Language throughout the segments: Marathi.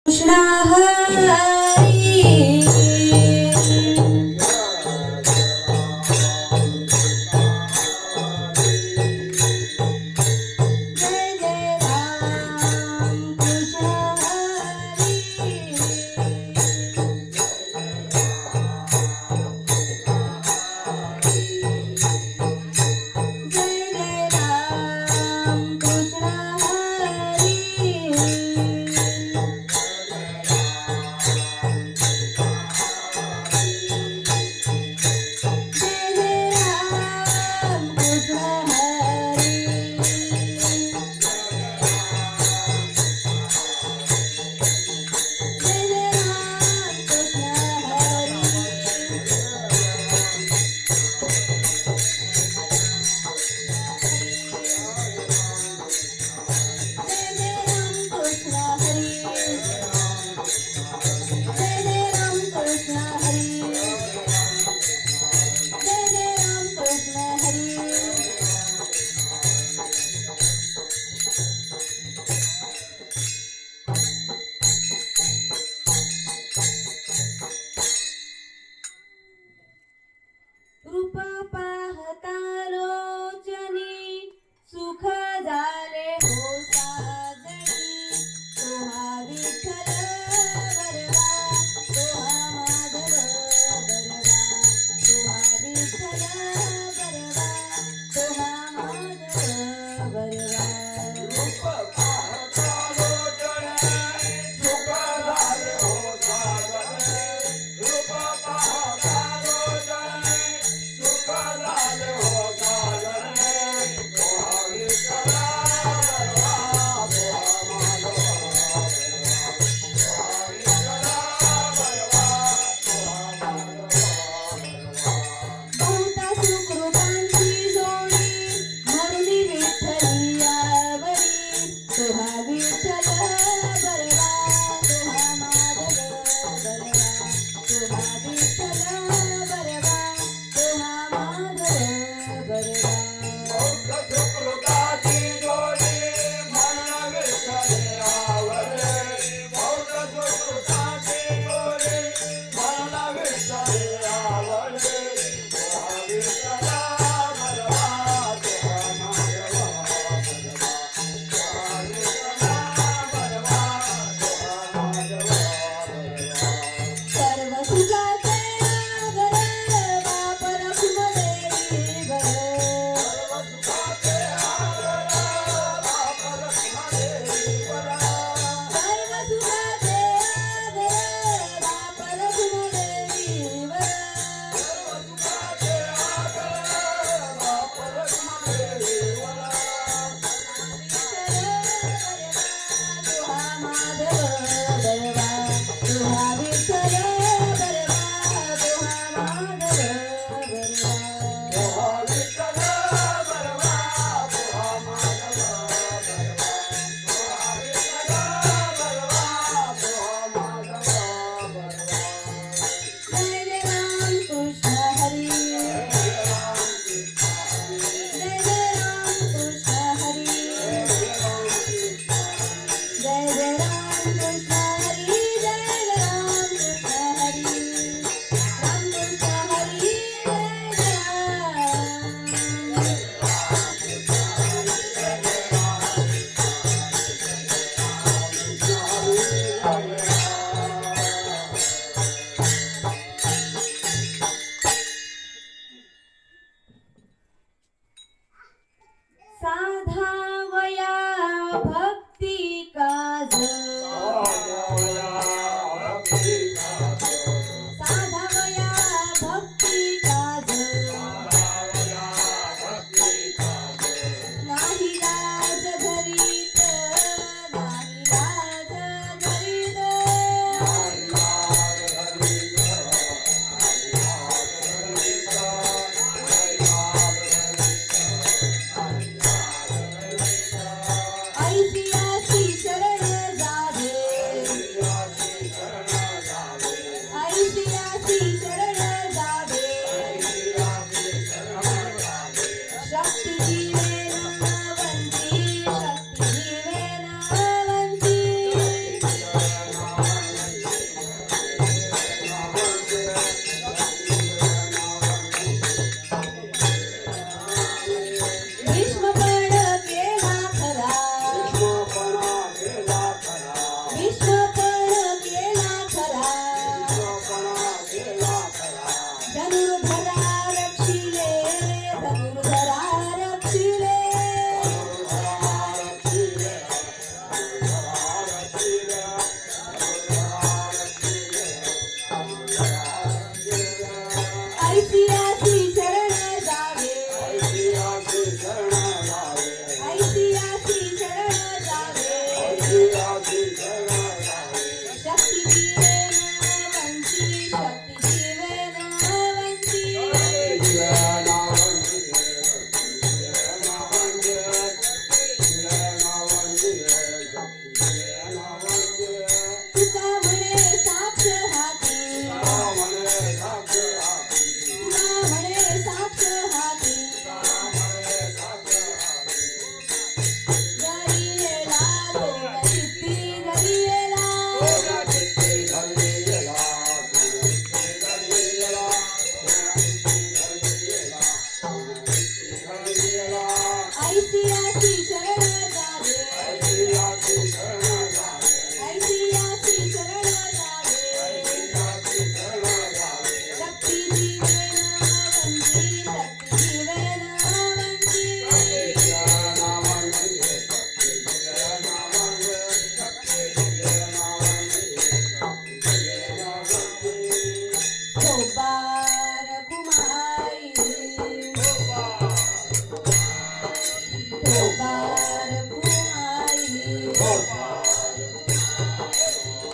कृष्ण हरी जय जय राम कृष्ण हरी जय जय राम कृष्ण हरी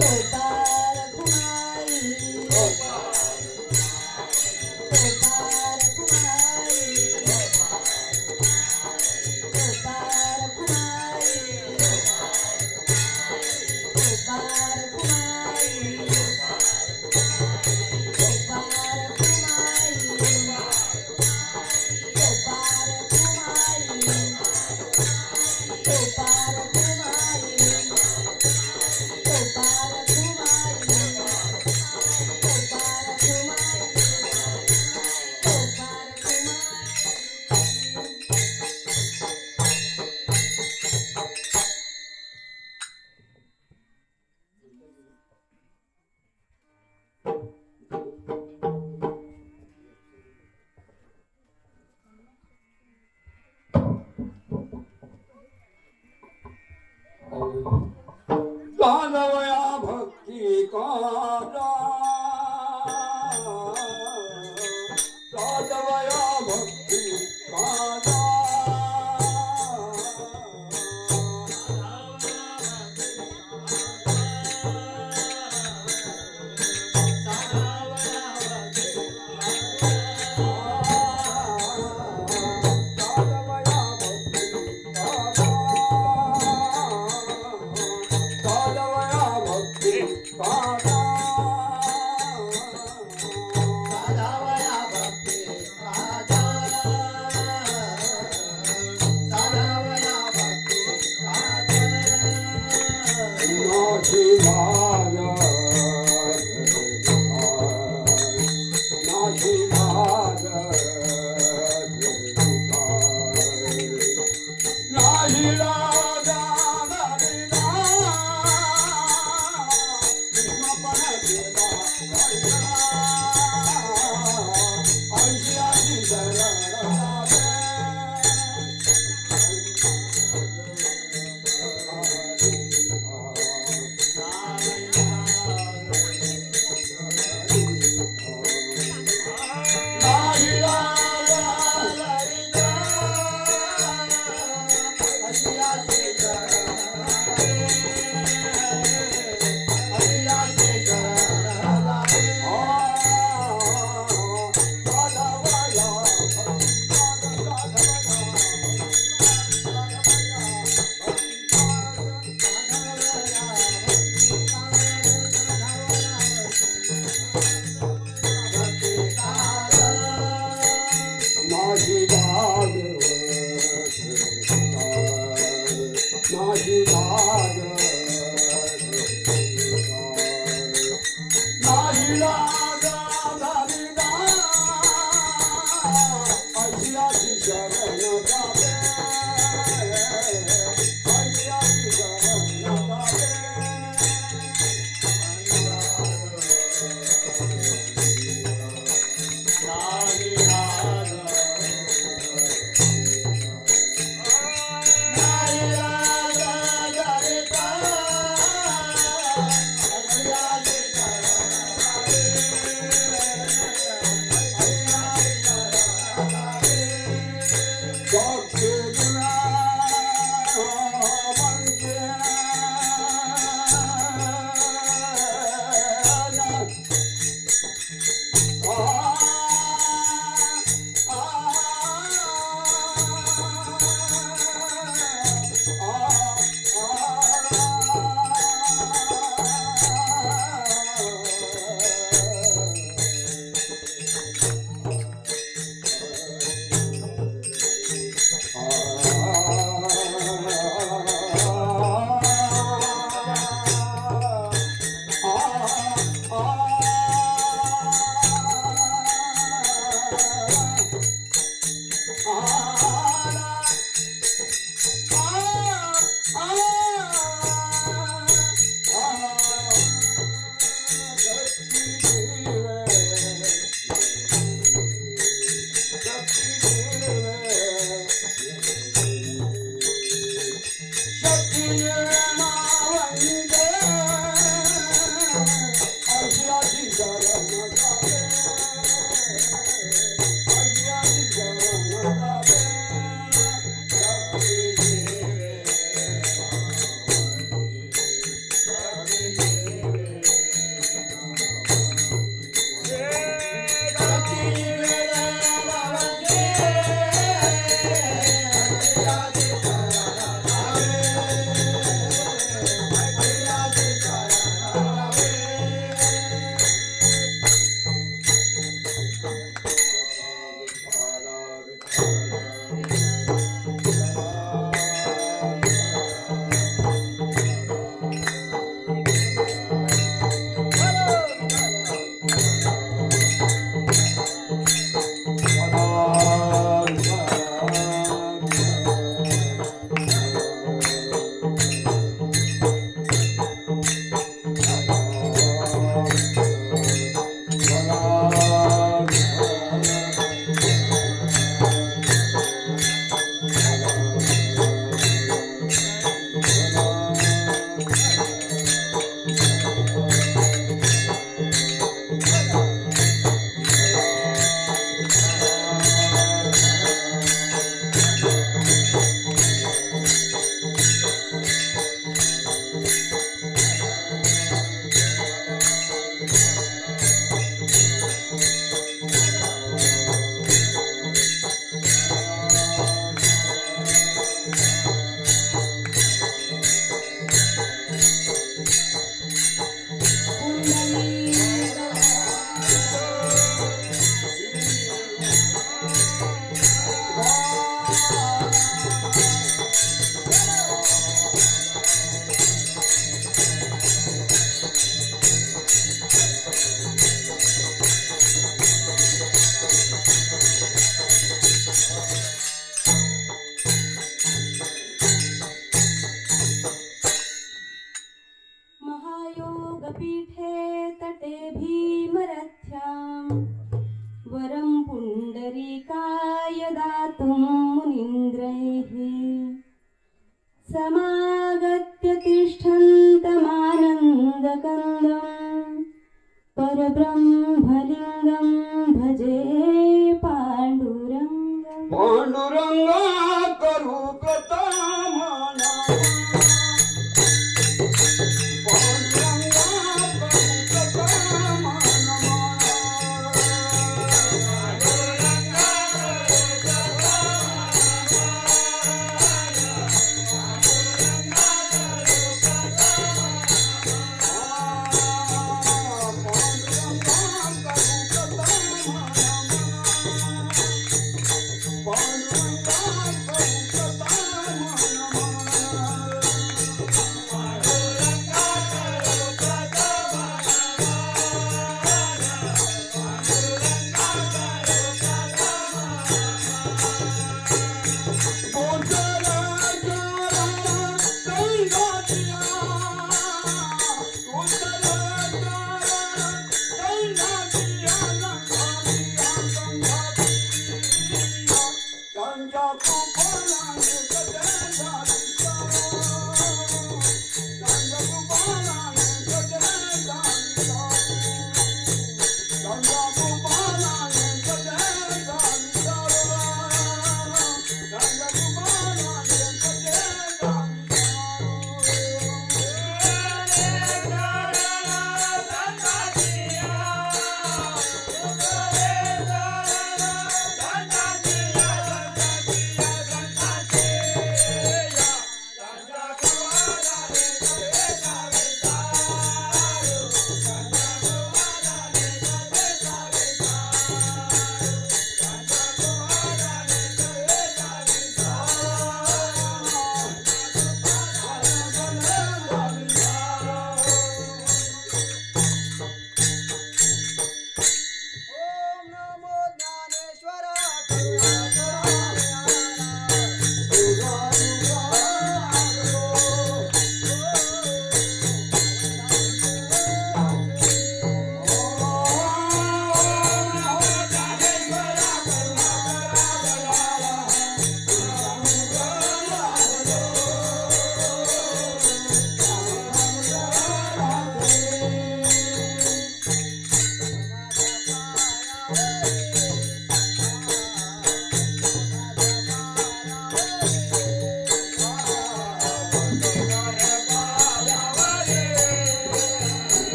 गोपाल कुमारी गोपाल कुमारी गोपाल कुमारी गोपाल कुमारी गोपाल कुमारी गोपाल कुमारी पीठे तटे भीमरथ्यां वरं पुण्डरीकाय दातुं मुनीन्द्रैः समागत्य तिष्ठन्तमानन्दकन्दं परब्रह्मलिङ्गं भजे पाण्डुरङ्गम् पांडुरंगा करू प्रतामना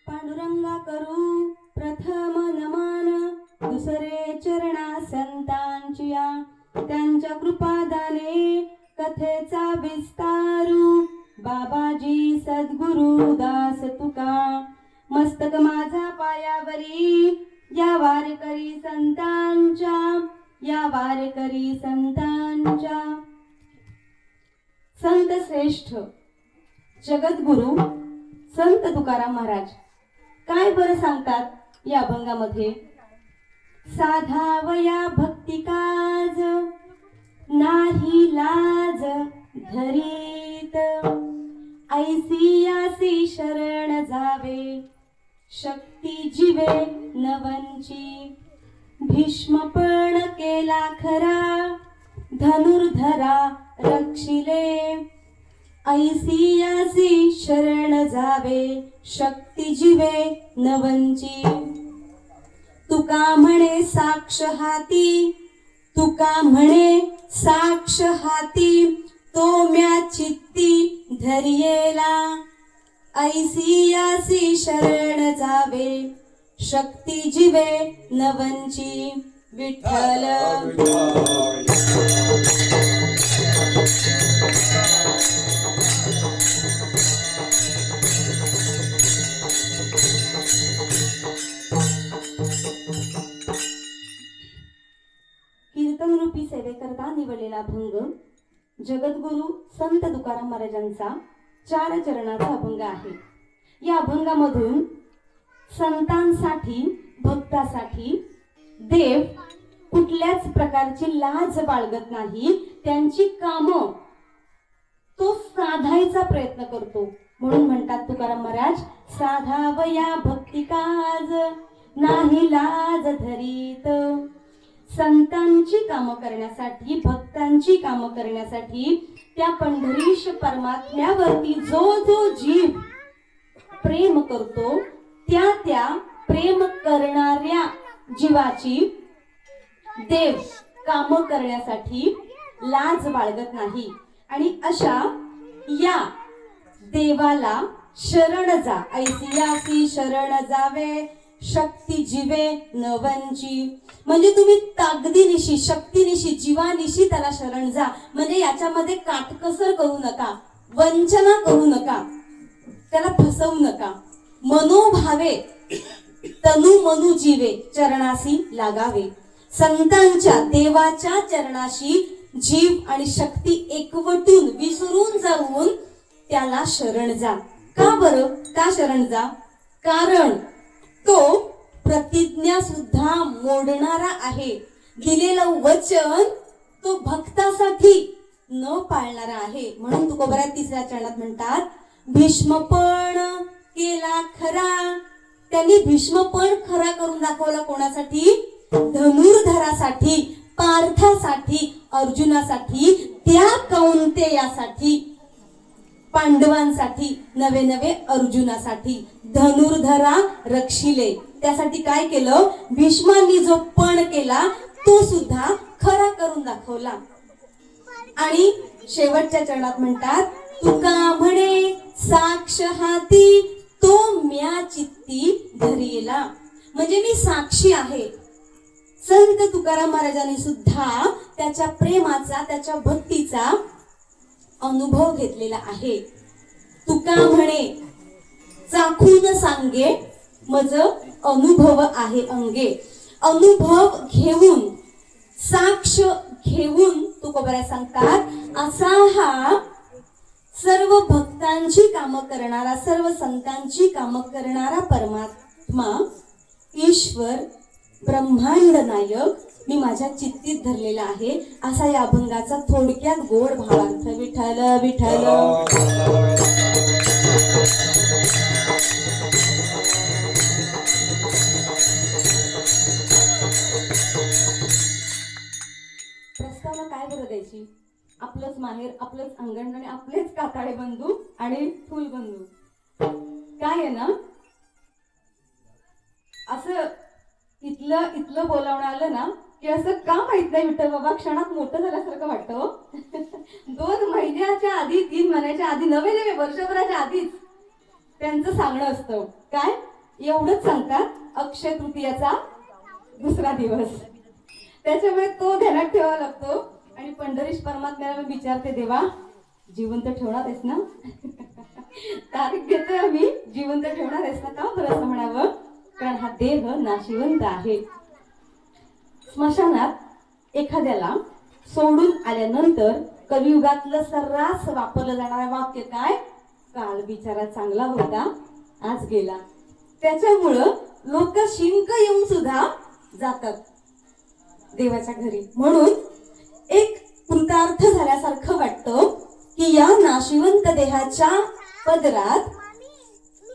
पांडुरंगा करू प्रतामना त्यांच्या कृपादाने कथेचा विस्तारू बाबाजी सद्गुरु दास तुका मस्तक माझा पायावरी या वारकरी संतांच्या संत श्रेष्ठ जगद्गुरु संत तुकाराम महाराज काय बरं सांगतात या अभंगामध्ये. साधावया भक्ती काज नाही लाज धरीत ऐसी यासी शरण जावे शक्ती जीवे नवंची भीष्मपण केला खरा धनुर्धरा रक्षिले ऐसी यासी शरण जावे शक्ती जीवे नवंची. तुका म्हणे साक्ष हाती तो म्या चित्ती धरियेला ऐसियासी शरण जावे शक्ती जीवे नवंची विठ्ठल. कीर्तन रूपी सेवेकरता निवडलेला अभंग जगद्गुरु संत तुकाराम महाराजांचा 4 चरणाचा अभंग आहे. या अभंगामधून संतांसाठी भक्तासाठी देव कुठल्याच प्रकारची लाज बाळगत नाही. त्यांची कामं तो साधायचा प्रयत्न करतो. म्हणून म्हणतात तुकाराम महाराज, साधावया भक्ती काज नाही लाज धरीत. संतांची कामं करण्यासाठी भक्तांची कामं करण्यासाठी त्या पंढरीश परमात्म्यावरती जो जो जीव प्रेम करतो त्या प्रेम करणाऱ्या जीवाची देव कामं करण्यासाठी लाज बाळगत नाही. आणि अशा या देवाला शरण जा. ऐसियासी शरण जावे शक्ती जीवे नवंची. म्हणजे तुम्ही ताकदीनिशी शक्तीनिशी जीवानिशी त्याला शरण जा. म्हणजे याच्यामध्ये काटकसर करू नका, वंचना करू नका, त्याला फसवू नका. मनोभावे तनु मनु जीवे चरणासी लागावे. संतांच्या देवाच्या चरणाशी जीव आणि शक्ती एकवटून विसरून जाऊन त्याला शरण जा. का बरं? का शरण जा? कारण तो प्रतिज्ञा सुद्धा मोडणारा आहे. दिलेलं वचन तो भक्तासाठी न पाळणारा आहे. म्हणून तुकोबरात 3ऱ्या चरणात म्हणतात, भीष्मपण केला खरा. त्यांनी भीष्मपण खरा करून दाखवला. कोणासाठी? धनुर्धरासाठी, पार्थासाठी, अर्जुनासाठी, त्या कौंतेयासाठी, पांडवांसाठी, नवे नवे अर्जुनासाठी धनुर्धरा रक्षिले. त्यासाठी काय केलं? भीष्मांनी जो पण केला तो सुद्धा खरा करून दाखवला. आणि शेवटच्या चरणात म्हणतात, तुका म्हणे साक्ष हाती तो म्या चित्ती धरिला. म्हणजे मी साक्षी आहे. संत तुकाराम महाराजांनी सुद्धा त्याच्या प्रेमाचा त्याच्या भक्तीचा अनुभव घेतलेला आहे. तुका म्हणे चाखून सांगे मज अनुभव आहे अंगे. अनुभव घेऊन साक्ष घेऊन तुकोबराय सांगतात, असा हा सर्व भक्तांची कामं करणारा सर्व संतांची कामं करणारा परमात्मा ईश्वर ब्रह्मांड नायक मी माझ्या चित्तीत धरलेला आहे. असा या अभंगाचा थोडक्यात गोड भावार्थ. विठ्ठल विठ्ठल. प्रस्तावना काय बरं द्यायची? आपलंच माहेर, आपलंच अंगण आणि आपलेच काताळे बंधू आणि फुल बंधू. काय आहे ना, असं इथलं बोलावणं आलं ना की असं का माहित नाही विठ्ठल बाबा क्षणात मोठं झाल्यासारखं वाटतं. 2 महिन्याच्या आधी 3 महिन्याच्या आधी नवे वर्षभराच्या आधीच त्यांचं सांगणं असतं. काय एवढंच सांगतात, अक्षय तृतीयाचा 2रा दिवस. त्याच्यामुळे तो ध्यानात ठेवावा लागतो. आणि पंढरीश परमात्म्याला मी विचारते, देवा जिवंत ठेवणार आहेस ना? तारीख घेतोय आम्ही, जिवंत ठेवणार आहेस ना? का बरं असं म्हणावं? कारण हा देह नाशिवंत आहे. स्मशानात एखाद्याला सोडून आल्यानंतर कलियुगातलं सर्रास वापरलं जाणारं वाक्य काय? काल बिचारा चांगला होता, आज गेला. त्याच्यामुळं लोक शिंक येऊन सुद्धा जातात देवाच्या घरी. म्हणून एक कृतार्थ झाल्यासारखं वाटतं की या नाशिवंत देहाच्या पदरात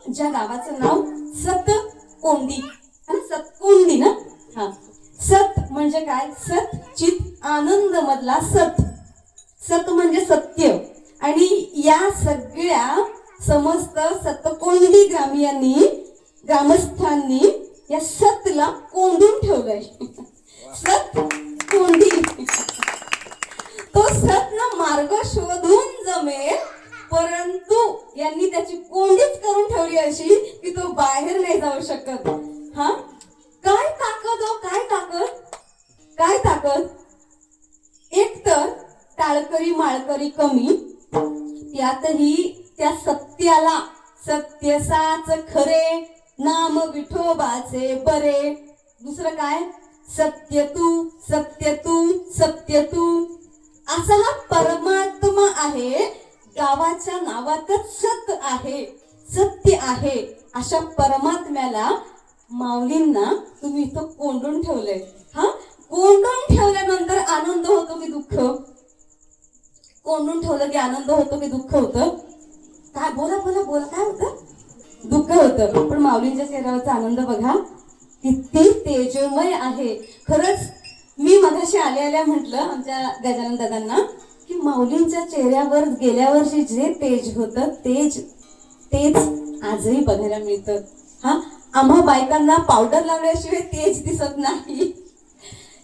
ज्या गावाचं नाव सतकोंडी, सतकोंडी ना, हा सत म्हणजे काय? सत चित आनंद मधला सत. सत म्हणजे सत्य. आणि या सगळ्या समस्त सतकोंडी ग्रामस्थांनी या सतला कोंडून ठेवलंय. सत कोंडी. तो सत ना मार्ग शोधून जमेल परंतु यांनी त्याची कोंडीच करून ठेवली अशी की तो बाहेर नाही जाऊ शकत. हा, काय ताकद हो, काय ताकद, काय ताकद. एक तर टाळकरी माळकरी कमी, त्यातही त्या सत्याला सत्यसाच खरे, नाम विठोबाचे बरे. दुसरं काय, सत्य तू सत्य तू सत्य तू, असा हा परमात्मा आहे. गावाच्या नावातच सत आहे, सत्य आहे. अशा परमात्म्याला माऊलींना तुम्ही इथं कोंडून ठेवलंय. हा, कोंडून ठेवल्यानंतर आनंद होतो की दुःख? कोंडून ठेवलं की आनंद होतो की दुःख होतं? काय, बोला बोला बोला, काय होतं? दुःख होतं. पण माऊलींच्या चेहऱ्यावरचा आनंद बघा, किती तेजमय आहे. खरंच मी मगाशी आल्या म्हटलं आमच्या गजानन दादांना की माऊलींच्या चेहऱ्यावर गेल्या वर्षी जे तेज होतं तेच आजही बघायला मिळतं. हा, आम्हा बायकांना पावडर लावल्याशिवाय तेज दिसत नाही.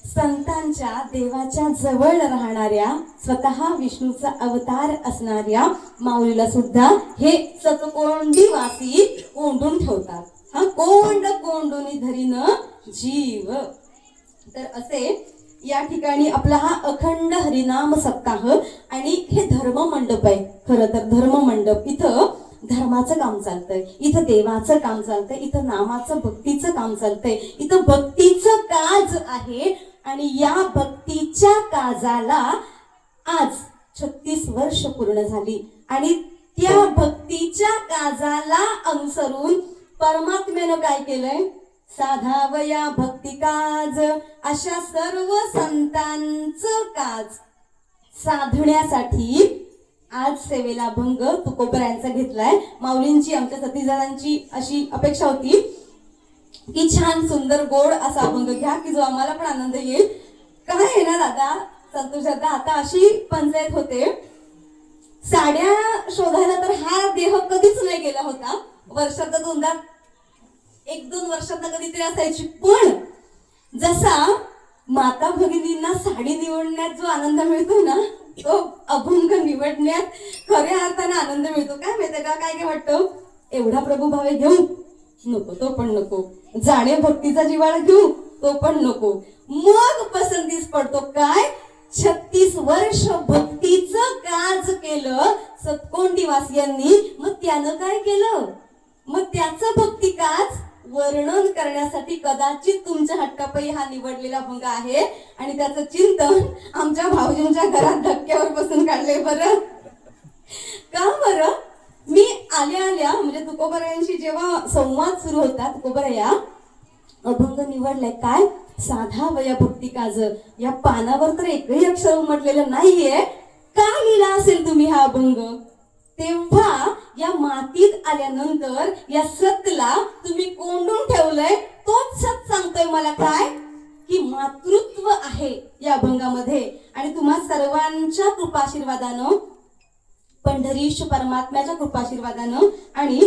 संतांच्या देवाच्या जवळ राहणाऱ्या, स्वतः विष्णूचा अवतार असणाऱ्या माऊलीला सुद्धा हे सतकोंडीवासी कोंडून ठेवतात. हा, कोंड कोंडूनी धरीन जीव. तर असे या ठिकाणी आपला हा अखंड हरिनाम सप्ताह आणि हे धर्म मंडप आहे. खरं तर धर्म मंडप, इथं धर्माचं काम चालतंय, इथं देवाचं काम चालतंय, इथं नामाचं भक्तीचं काम चालतंय, इथं भक्तीचं काज आहे. आणि या भक्तीच्या काजाला आज 36 वर्ष पूर्ण झाली. आणि त्या भक्तीच्या काजाला अनुसरून परमात्म्यानं काय केलंय, साधावया भक्ती काज, अशा सर्व संतांचं काज साधण्यासाठी आज सेवेला भंग तुकोबरायांचा घेतलाय. माऊलींची, आमच्या सतीजनांची अशी अपेक्षा होती की छान सुंदर गोड असा अभंग घ्या की जो आम्हाला पण आनंद येईल. काय आहे ना दादा, संतोष दादा, आता अशी पंचायत होते, साड्या शोधायला तर हा देह कधीच नाही गेला होता. वर्षात दोनदा, 1-2 वर्षात कधीतरी असायची. पण जसा माता भगिनींना साडी निवडण्यात जो आनंद मिळतो ना, तो अभंग निवडण्यात खऱ्या अर्थाने आनंद मिळतो. काय माहितीये का, काय काय वाटतं, एवढा प्रभू भावे घेऊ नको, तो पण नको, जाणे भक्तीचा जिव्हाळा घेऊ, तो पण नको. मग पसंतीस पडतो काय, 36 वर्ष भक्तीचं काज केलं सतकोंडीवासियांनी. मग त्यानं काय केलं, मग त्याचं भक्ती काज वर्णन करण्यासाठी कदाचित तुमच्या हट्टापायी हा निवडलेला भंग आहे. आणि त्याचं चिंतन आमच्या भाऊजींच्या घरात धक्क्यावर बसून काढले. बरं का, बरं मी आल्या म्हणजे तुकोबरायांशी जेव्हा संवाद सुरू होता, तुकोबराया अभंग निवडलाय काय, साधा वया भक्ती काज. या पानावर तर एकही अक्षर उमटलेलं नाहीये, का लिहिला असेल तुम्ही हा अभंग? तेव्हा या मातीत आल्यानंतर या सतला तुम्ही कोंडून ठेवलंय. तोच सत सांगतोय मला काय, की मातृत्व आहे या अभंगामध्ये. आणि तुम्हा सर्वांच्या कृपाशीर्वादानं, पंढरीश परमात्म्याच्या कृपाशीर्वादानं आणि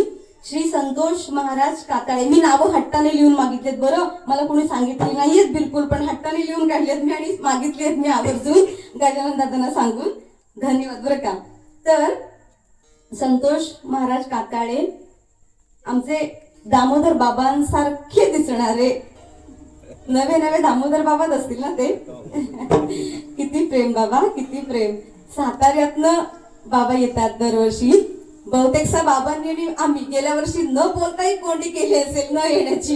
श्री संतोष महाराज काकाळे, मी नावं हट्टाने लिहून मागितलेत. बरं, मला कोणी सांगितली नाहीयेत बिलकुल, पण हट्टाने लिहून काढलेत मी आणि मागितलेत मी आवर्जून गजानन दादांना सांगून. धन्यवाद बरं का. तर संतोष महाराज काकाळे आमचे दामोदर बाबांसारखे दिसणारे, नवे नवे दामोदर बाबाच असतील ना ते. किती प्रेम बाबा, किती प्रेम. साताऱ्यातनं बाबा येतात दरवर्षी. बहुतेकसा बाबांनी आम्ही गेल्या वर्षी न बोलताही कोंडी केली असेल न येण्याची.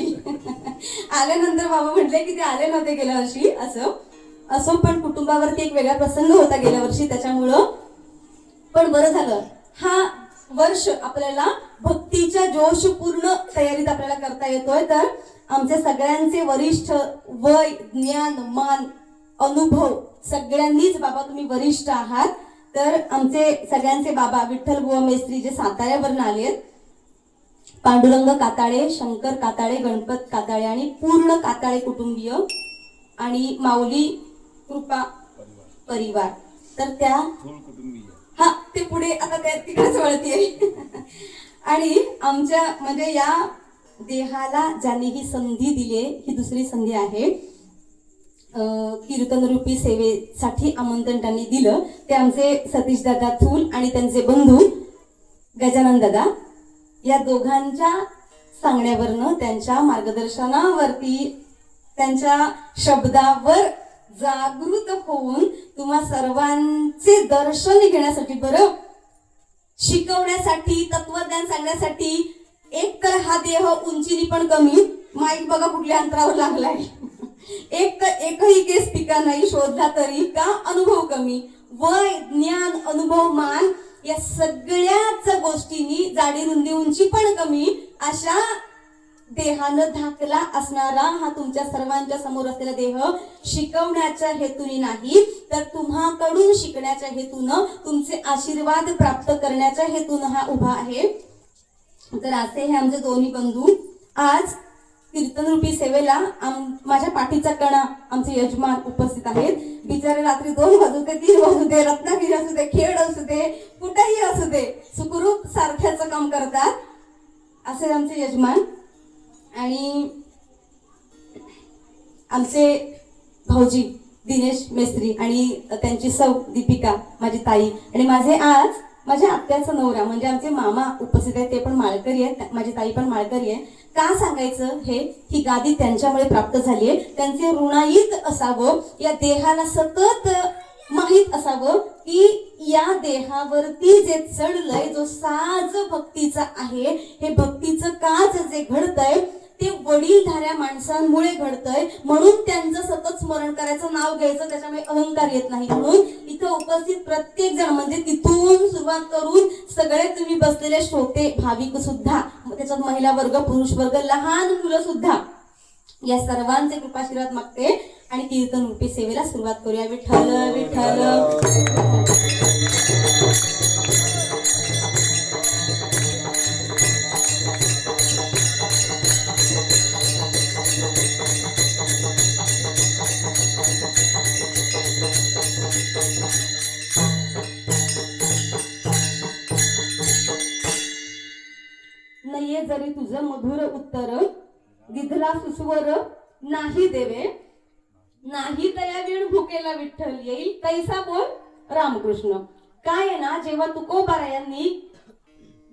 आल्यानंतर बाबा म्हटले की ते आले नव्हते गेल्या वर्षी. असो पण कुटुंबावरती एक वेगळा प्रसंग होता गेल्या वर्षी, त्याच्यामुळं. पण बरं झालं, हा वर्ष आपल्याला भक्तीच्या जोशपूर्ण तयारीत आपल्याला करता येतोय. तर आमच्या सगळ्यांचे वरिष्ठ, वय, ज्ञान, मान, अनुभव सगळ्यांनीच बाबा तुम्ही वरिष्ठ आहात. तर आमचे सगळ्यांचे बाबा विठ्ठल बुवा मेस्त्री जे साताऱ्यावरून आलेत, पांडुरंग काताळे, शंकर काताळे, गणपत काताळे आणि पूर्ण काताळे कुटुंबीय आणि माऊली कृपा परिवार. तर त्या हा ते पुढे आता त्या तिकडेच वळतीये. आणि आमच्या म्हणजे या देहाला ज्यांनी ही संधी दिली, ही दुसरी संधी आहे. कीर्तनरूपी सेवेसाठी आमंत्रण त्यांनी दिलं. ते आमचे सतीश दादा थूल आणि त्यांचे बंधू गजानन दादा या दोघांच्या सांगण्यावरनं, त्यांच्या मार्गदर्शनावरती, त्यांच्या शब्दावर जागृत होऊन तुम्हा सर्वांचे दर्शन घेण्यासाठी, बरं, शिकवण्यासाठी, तत्वज्ञान सांगण्यासाठी, एक तर हा देह उंचीनी पण कमी, माईक बघा कुठल्या अंतरावर लागलाय, एक तर एकही केस पिका नाही, शोधला तरी का अनुभव कमी, वय ज्ञान अनुभव मान या सगळ्याच गोष्टींनी जाडी रुंदी उंची पण कमी अशा देहानं धाकला असणारा हा तुमच्या सर्वांच्या समोर असलेला देह शिकवण्याच्या हेतूने नाही, तर तुम्हाकडून शिकण्याच्या हेतूनं, तुमचे आशीर्वाद प्राप्त करण्याच्या हेतून हा उभा आहे. तर असे हे आमचे दोन्ही बंधू आज कीर्तनरूपी सेवेला माझ्या पाठीचा कणा आमचे यजमान उपस्थित आहेत. बिचारे रात्री 2 वाजू दे, 3 वाजू दे, रत्नागिरी असू दे, खेड असू दे, कुठेही असू दे, सुखरूप सारख्याचं काम करतात असे आमचे यजमान. आणि आमचे भाऊजी दिनेश मेस्त्री आणि त्यांची सौ दीपिका माझी ताई, आणि माझ्या आत्याचा नवरा म्हणजे आमचे मामा उपस्थित आहेत, ते पण माळकरी आहेत, माझी ताई पण माळकरी आहे. का सांगायचं हे, ही गादी त्यांच्यामुळे प्राप्त झाली आहे. त्यांचे ऋणाईत असावं, या देहाला सतत माहीत असावं की या देहावरती जे चढलंय, जो साज भक्तीचा आहे, हे भक्तीचं काज जे घडतंय ते वडीलधाऱ्या माणसांमुळे घडतंय, म्हणून त्यांचं सतत स्मरण करायचं, नाव घ्यायचं, त्याच्यामुळे अहंकार येत नाही. म्हणून इथं उपस्थित प्रत्येक जण, म्हणजे तिथून सुरुवात करून सगळे तुम्ही बसलेले श्रोते, भाविक सुद्धा, त्याच्यात महिला वर्ग, पुरुष वर्ग, लहान मुलं सुद्धा, या सर्वांचे कृपाशीर्वाद मागते आणि कीर्तन रूपी सेवेला सुरुवात करूया. विठ्ठल विठ्ठल. नये जरी तुझं मधुर उत्तर, दिधला सुस्वर नाही देवे, नाही तया वेळ भुकेला विठ्ठल येईल, कैसा बोल रामकृष्ण. काय आहे ना, जेव्हा तुकोबारायांनी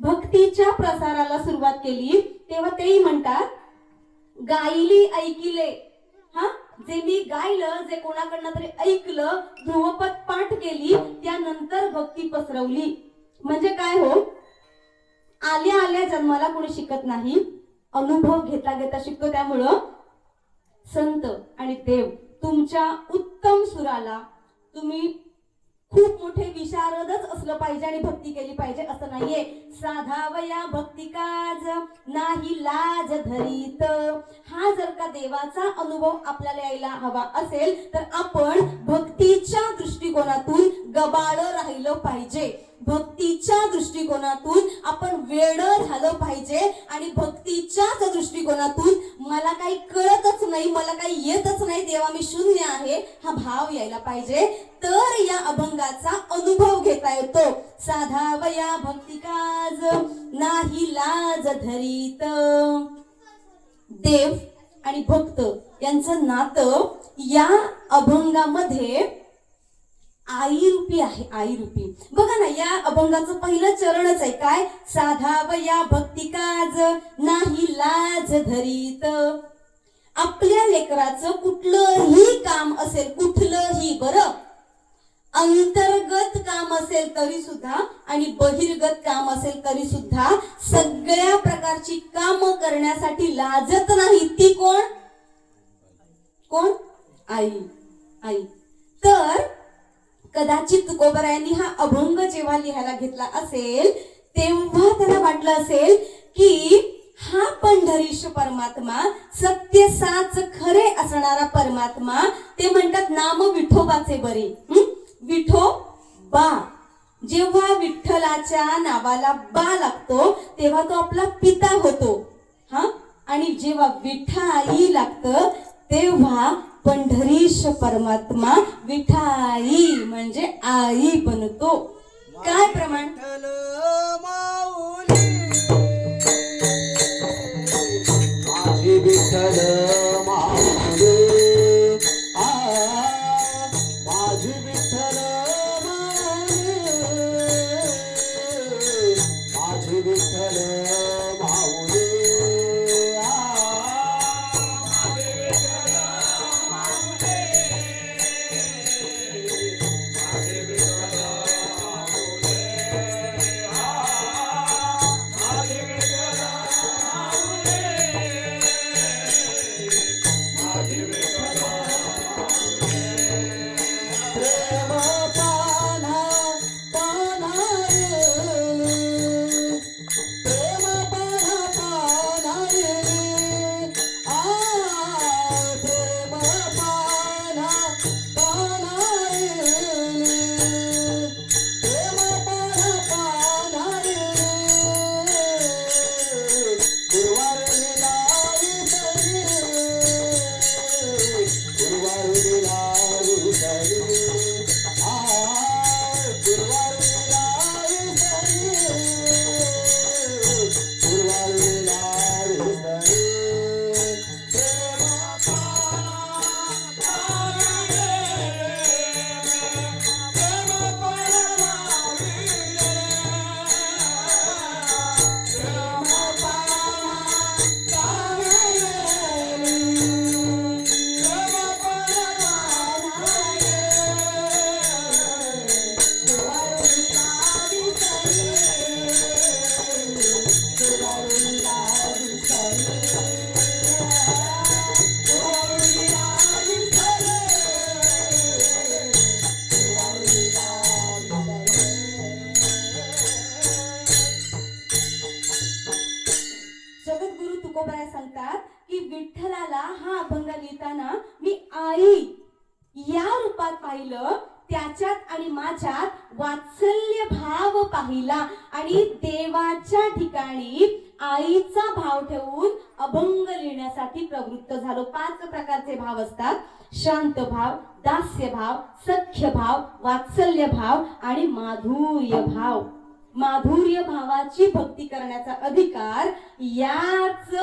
भक्तीच्या प्रसाराला सुरुवात केली तेव्हा तेही म्हणतात, गायली ऐकिले, हा, जे मी गायलं, जे कोणाकडनं तरी ऐकलं, ध्रुवपद पाठ केली, त्यानंतर भक्ती पसरवली. म्हणजे काय हो, आल्या आल्या जन्माला कोणी शिकत नाही, अनुभव घेता घेता शिकतो. त्यामुळं संत आणि देव तुमच्या उत्तम सुराला, तुम्ही खूप मोठे विशारदच असलं पाहिजे आणि भक्ती केली पाहिजे असं नाहीये. साधावया भक्ती काज नाही लाज धरीत, हा जर का देवाचा अनुभव आपल्याला यायला हवा असेल तर आपण भक्तीच्या दृष्टिकोनातून गबाळ राहिलं पाहिजे, भक्तीच्या दृष्टिकोनातून आपण वेड झालं पाहिजे, आणि भक्तीच्याच दृष्टिकोनातून मला काही कळतच नाही, मला काही येतच नाही, देवा मी शून्य आहे, हा भाव यायला पाहिजे. तर या अभंगाचा अनुभव घेता येतो. साधावया भक्ती काज नाही लाज धरीत. देव आणि भक्त यांचं नातं या अभंगामध्ये आई रूपी आहे, आई रूपी. बघा ना, या अभंगाचं पहिलं चरणच आहे काय, साधावया भक्ती काज नाही लाज धरीत. आपल्या लेकराचं कुठलंही काम असेल, कुठलंही, बरं, अंतर्गत काम असेल तरी सुद्धा आणि बहिर्गत काम असेल तरी सुद्धा, सगळ्या प्रकारची काम करण्यासाठी लाजत नाही. ती कोण? कोण? आई. आई. तर कदाचित तुकोबारायांनी हा अभंग जेव्हा लिहायला घेतला असेल तेव्हा त्याला वाटलं असेल की हा पंढरीश परमात्मा, सत्य साच खरे असणारा परमात्मा, ते म्हणतात नाम विठोबाचे बरे. विठोबा, जेव्हा विठ्ठलाच्या नावाला बा लागतो तेव्हा तो आपला पिता होतो, हा, आणि जेव्हा विठाई लागतं तेव्हा पंढरीश परमात्मा विठाई म्हणजे आई बनतो. काय प्रमाण? माझी विठ्ठल माऊली, माझी विठ्ठल माऊली, तुकोबराय सांगतात की विठ्ठलाला हा अभंग लिहिताना मी आई या रूपात पाहिलं, त्याच्यात आणि माझ्यात वात्सल्य भाव पाहिला आणि देवाच्या ठिकाणी आईचा भाव ठेवून अभंग लिहिण्यासाठी प्रवृत्त झालो. 5 प्रकारचे भाव असतात: शांत भाव, दास्य भाव, सख्य भाव, वात्सल्य भाव आणि माधुर्य भाव. माधुर्य भावाची भक्ती करण्याचा अधिकार याच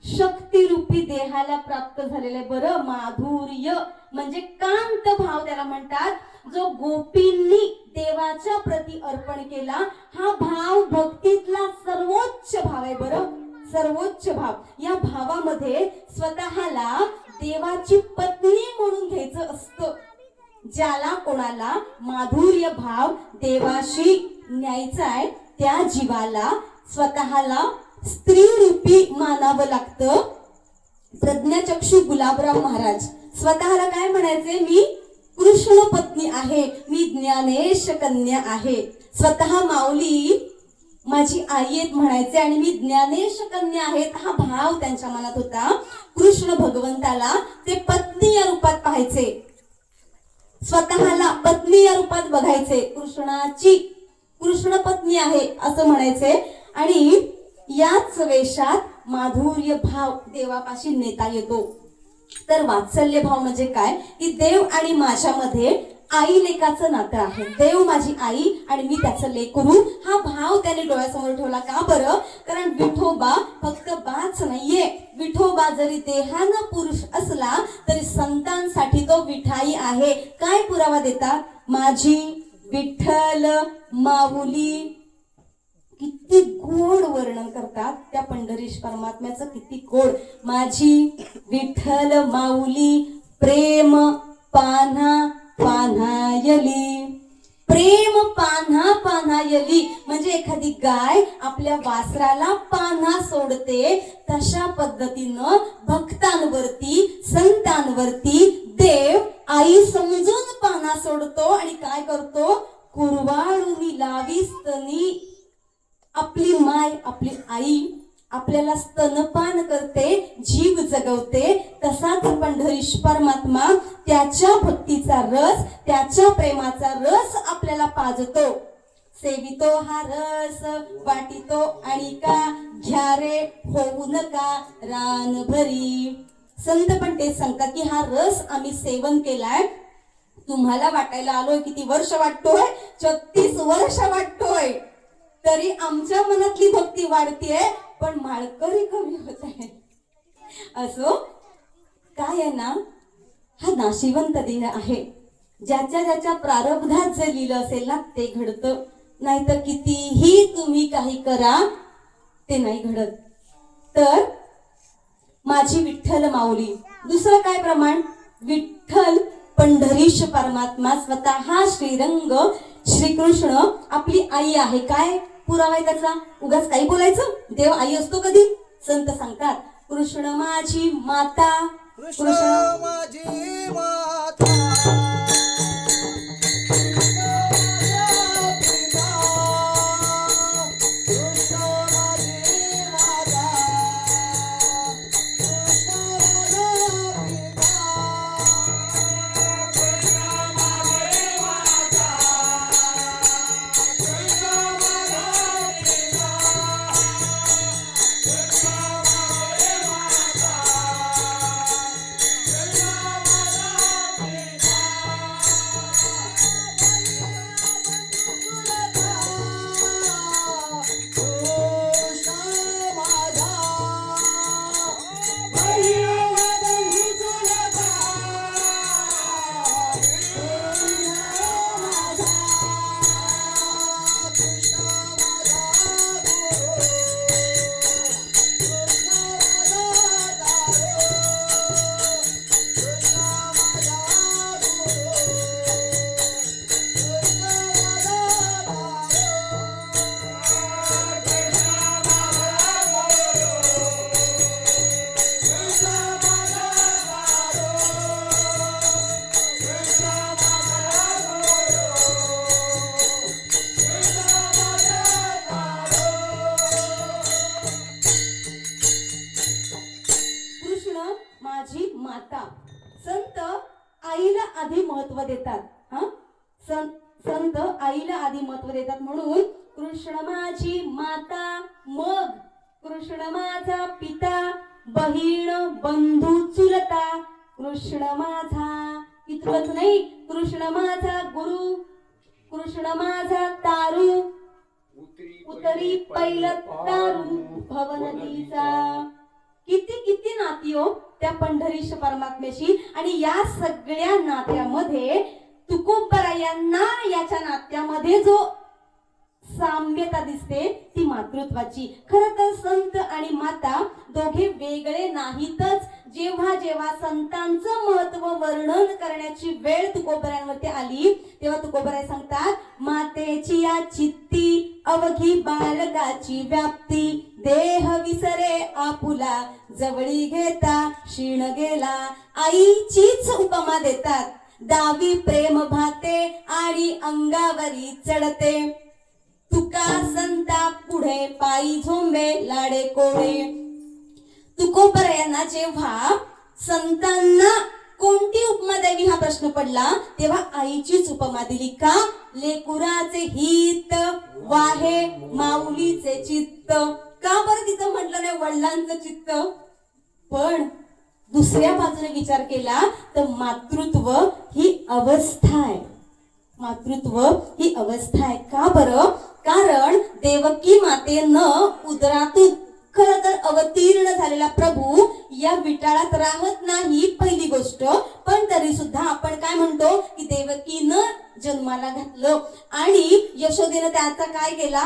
शक्तिरूपी देहाला प्राप्त झालेले. बरं, माधुर्य म्हणजे कांत भाव त्याला म्हणतात, जो गोपींनी देवाच्या प्रती अर्पण केला. हा भाव भक्तीतला सर्वोच्च भाव आहे. बरं, सर्वोच्च भाव. या भावामध्ये स्वतःला देवाची पत्नी म्हणून घ्यायचं असतं. ज्याला कोणाला माधुर्य भाव देवाशी न्यायचा आहे त्या जीवाला स्वतःला स्त्री रूपी मानावं लागतं. प्रज्ञाचक्षू गुलाबराव महाराज स्वतःला काय म्हणायचे? मी कृष्ण पत्नी आहे, मी ज्ञानेश कन्या आहे. स्वतः माऊली माझी आई आहेत म्हणायचे आणि मी ज्ञानेश कन्या आहेत. हा भाव त्यांच्या मनात होता. कृष्ण भगवंताला ते पत्नी या रूपात पाहायचे, स्वतःला पत्नी या रूपात बघायचे. कृष्णाची कृष्ण पत्नी आहे असं म्हणायचे आणि याच वेशात माधुर्य भाव देवापाशी नेता येतो. तर वात्सल्य भाव म्हणजे काय? की देव आणि माझ्यामध्ये आई लेकाचं नातं आहे. देव माझी आई आणि मी त्याचं लेकरू. हा भाव त्याने डोळ्यासमोर ठेवला. का बरं? कारण विठोबा फक्त बाच नाहीये. विठोबा जरी देहानं पुरुष असला तरी संतांसाठी तो विठाई आहे. काय पुरावा देतात? माझी विठ्ठल माऊली. किती गोड वर्णन करतात त्या पंढरीश परमात्म्याचं, किती गोड. माझी विठ्ठल माऊली प्रेम पान्हा पान्हायली. प्रेम पान्हा पान्हायली म्हणजे एखादी गाय आपल्या वासराला पान्हा सोडते, तशा पद्धतीनं भक्तांवरती संतांवरती देव आई समजून पान्हा सोडतो आणि काय करतो? कुरवाळूनी लावीस्तनी. आपली माय, आपली आई आपल्याला स्तनपान करते, जीव जगवते. तसाच पंढरीश परमात्मा त्याच्या भक्तीचा रस, त्याच्या प्रेमाचा रस आपल्याला पाजतो. सेवितो हा रस वाटितो आणि का घ्या रे होऊ नका रान भरी. संत पण तेच सांगतात की हा रस आम्ही सेवन केलाय. तुम्हाला वाटायला आलोय किती वर्ष वाटतोय? 36 वर्ष वाटतोय. तरी आमच्या मनातली भक्ती वाढतीये पण माळकरी कमी होत आहे. असो काय आहे ना, हा नाशिवंत देह आहे. ज्याच्या ज्याच्या प्रारब्धात जे लिहिलं असेल ना ते घडतं. नाहीतर कितीही तुम्ही काही करा ते नाही घडत. तर माझी विठ्ठल माऊली. दुसरं काय प्रमाण? विठ्ठल पंढरीश परमात्मा स्वतः श्रीरंग श्रीकृष्ण आपली आई आहे. काय पुरावा आहे त्याचा? उगाच काही बोलायचं? देव आई असतो कधी? संत सांगतात कृष्ण माझी माता, कृष्ण माझी माता. माझी माता. संत आईला आधी महत्व देतात. हा, संत आईला आधी महत्व देतात. म्हणून कृष्ण माझी माता, मग कृष्ण माझा पिता, बहीण बंधू चुलता, कृष्ण माझा इतकंच नाही, कृष्ण माझा गुरु, कृष्ण माझा तारू, उतरी पहिलं तारू भवनदीचा. किती किती नाती हो त्या पंढरीश परमात्म्याशी. आणि या सगळ्या नात्यामध्ये तुकोबरायांना याच्या नात्यामध्ये जो साम्यता दिसते ती मातृत्वाची. खर तर संत आणि माता दोघे वेगळे नाहीतच. जेव्हा जेव्हा संतांचं महत्व वर्णन करण्याची वेळ तुकोबरायांवरती आली तेव्हा तुकोबराय सांगतात, मातेची या चित्ती अवघी बालकाची व्याप्ती, देह विसरे आपुला जवळी घेता क्षीण गेला. आईचीच उपमा देतात. दावी प्रेम भाते आणि अंगावरी चढते, तुका संता पुढे पायी झोंबे लाडे कोडे. तुकोबरायांना जेव्हा संतांना कोणती उपमा द्यावी हा प्रश्न पडला तेव्हा आईचीच उपमा दिली. का? लेकुराचे हित वाहे माऊलीचे चित्त. का बरं तिथं म्हटलं नाही वडिलांचं चित्त? पण दुसऱ्या बाजूने विचार केला तर मातृत्व ही अवस्था आहे. मातृत्व ही अवस्था आहे. का बरं? कारण देवकी मातेनं उदरातून खर तर अवतीर्ण झालेला प्रभू या विटाळात राहत नाही, पहिली गोष्ट. पण तरी सुद्धा आपण काय म्हणतो की देवकीनं जन्माला घातलं आणि यशोदेनं त्याचा काय केला?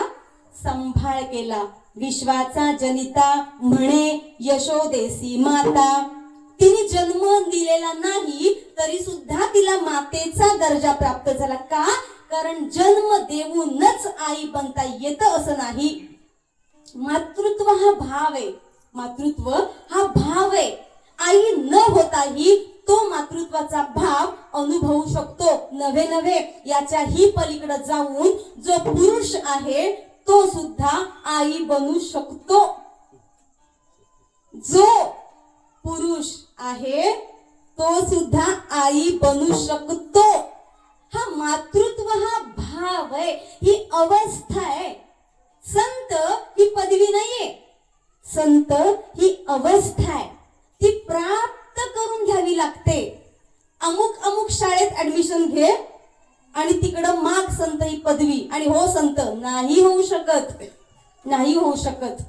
सांभाळ केला. विश्वाचा जनिता म्हणे यशोदेसी माता. तिने जन्म दिलेला नाही तरी सुद्धा तिला मातेचा दर्जा प्राप्त झाला. का? कारण जन्म देऊनच आई बनता येतं असं नाही. मातृत्व हा भाव आहे. मातृत्व हा भाव आहे. आई न होताही तो मातृत्वाचा भाव अनुभवू शकतो. नव्हे याच्याही पलीकडे जाऊन जो पुरुष आहे तो सुद्धा आई बनू शकतो. जो पुरुष आहे तो सुद्धा आई बनू शकतो. हा मातृत्व हा भाव आहे, ही अवस्था आहे. संत ही पदवी नाहीये. संत ही अवस्था आहे. ती प्राप्त करून घ्यावी लागते. अमुक शाळेत ऍडमिशन घे आणि तिकडं माग संत ही पदवी आणि हो संत, नाही होऊ शकत. नाही होऊ शकत.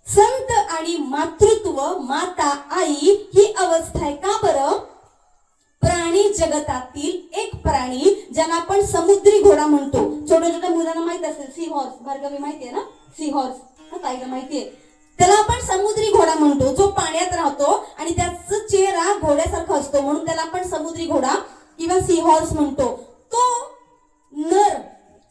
संत आणि मातृत्व, माता आई ही अवस्था आहे. का बरं? प्राणी जगतातील एक प्राणी ज्याला आपण समुद्री घोडा म्हणतो. छोट्या छोट्या मुलांना माहित असेल, सी हॉर्स. भार्गवी माहितीये ना? सी हॉर्स ताईला माहितीये. त्याला आपण समुद्री घोडा म्हणतो, जो पाण्यात राहतो आणि त्याचा चेहरा घोड्यासारखा असतो म्हणून त्याला आपण समुद्री घोडा किंवा सी हॉर्स म्हणतो. तो नर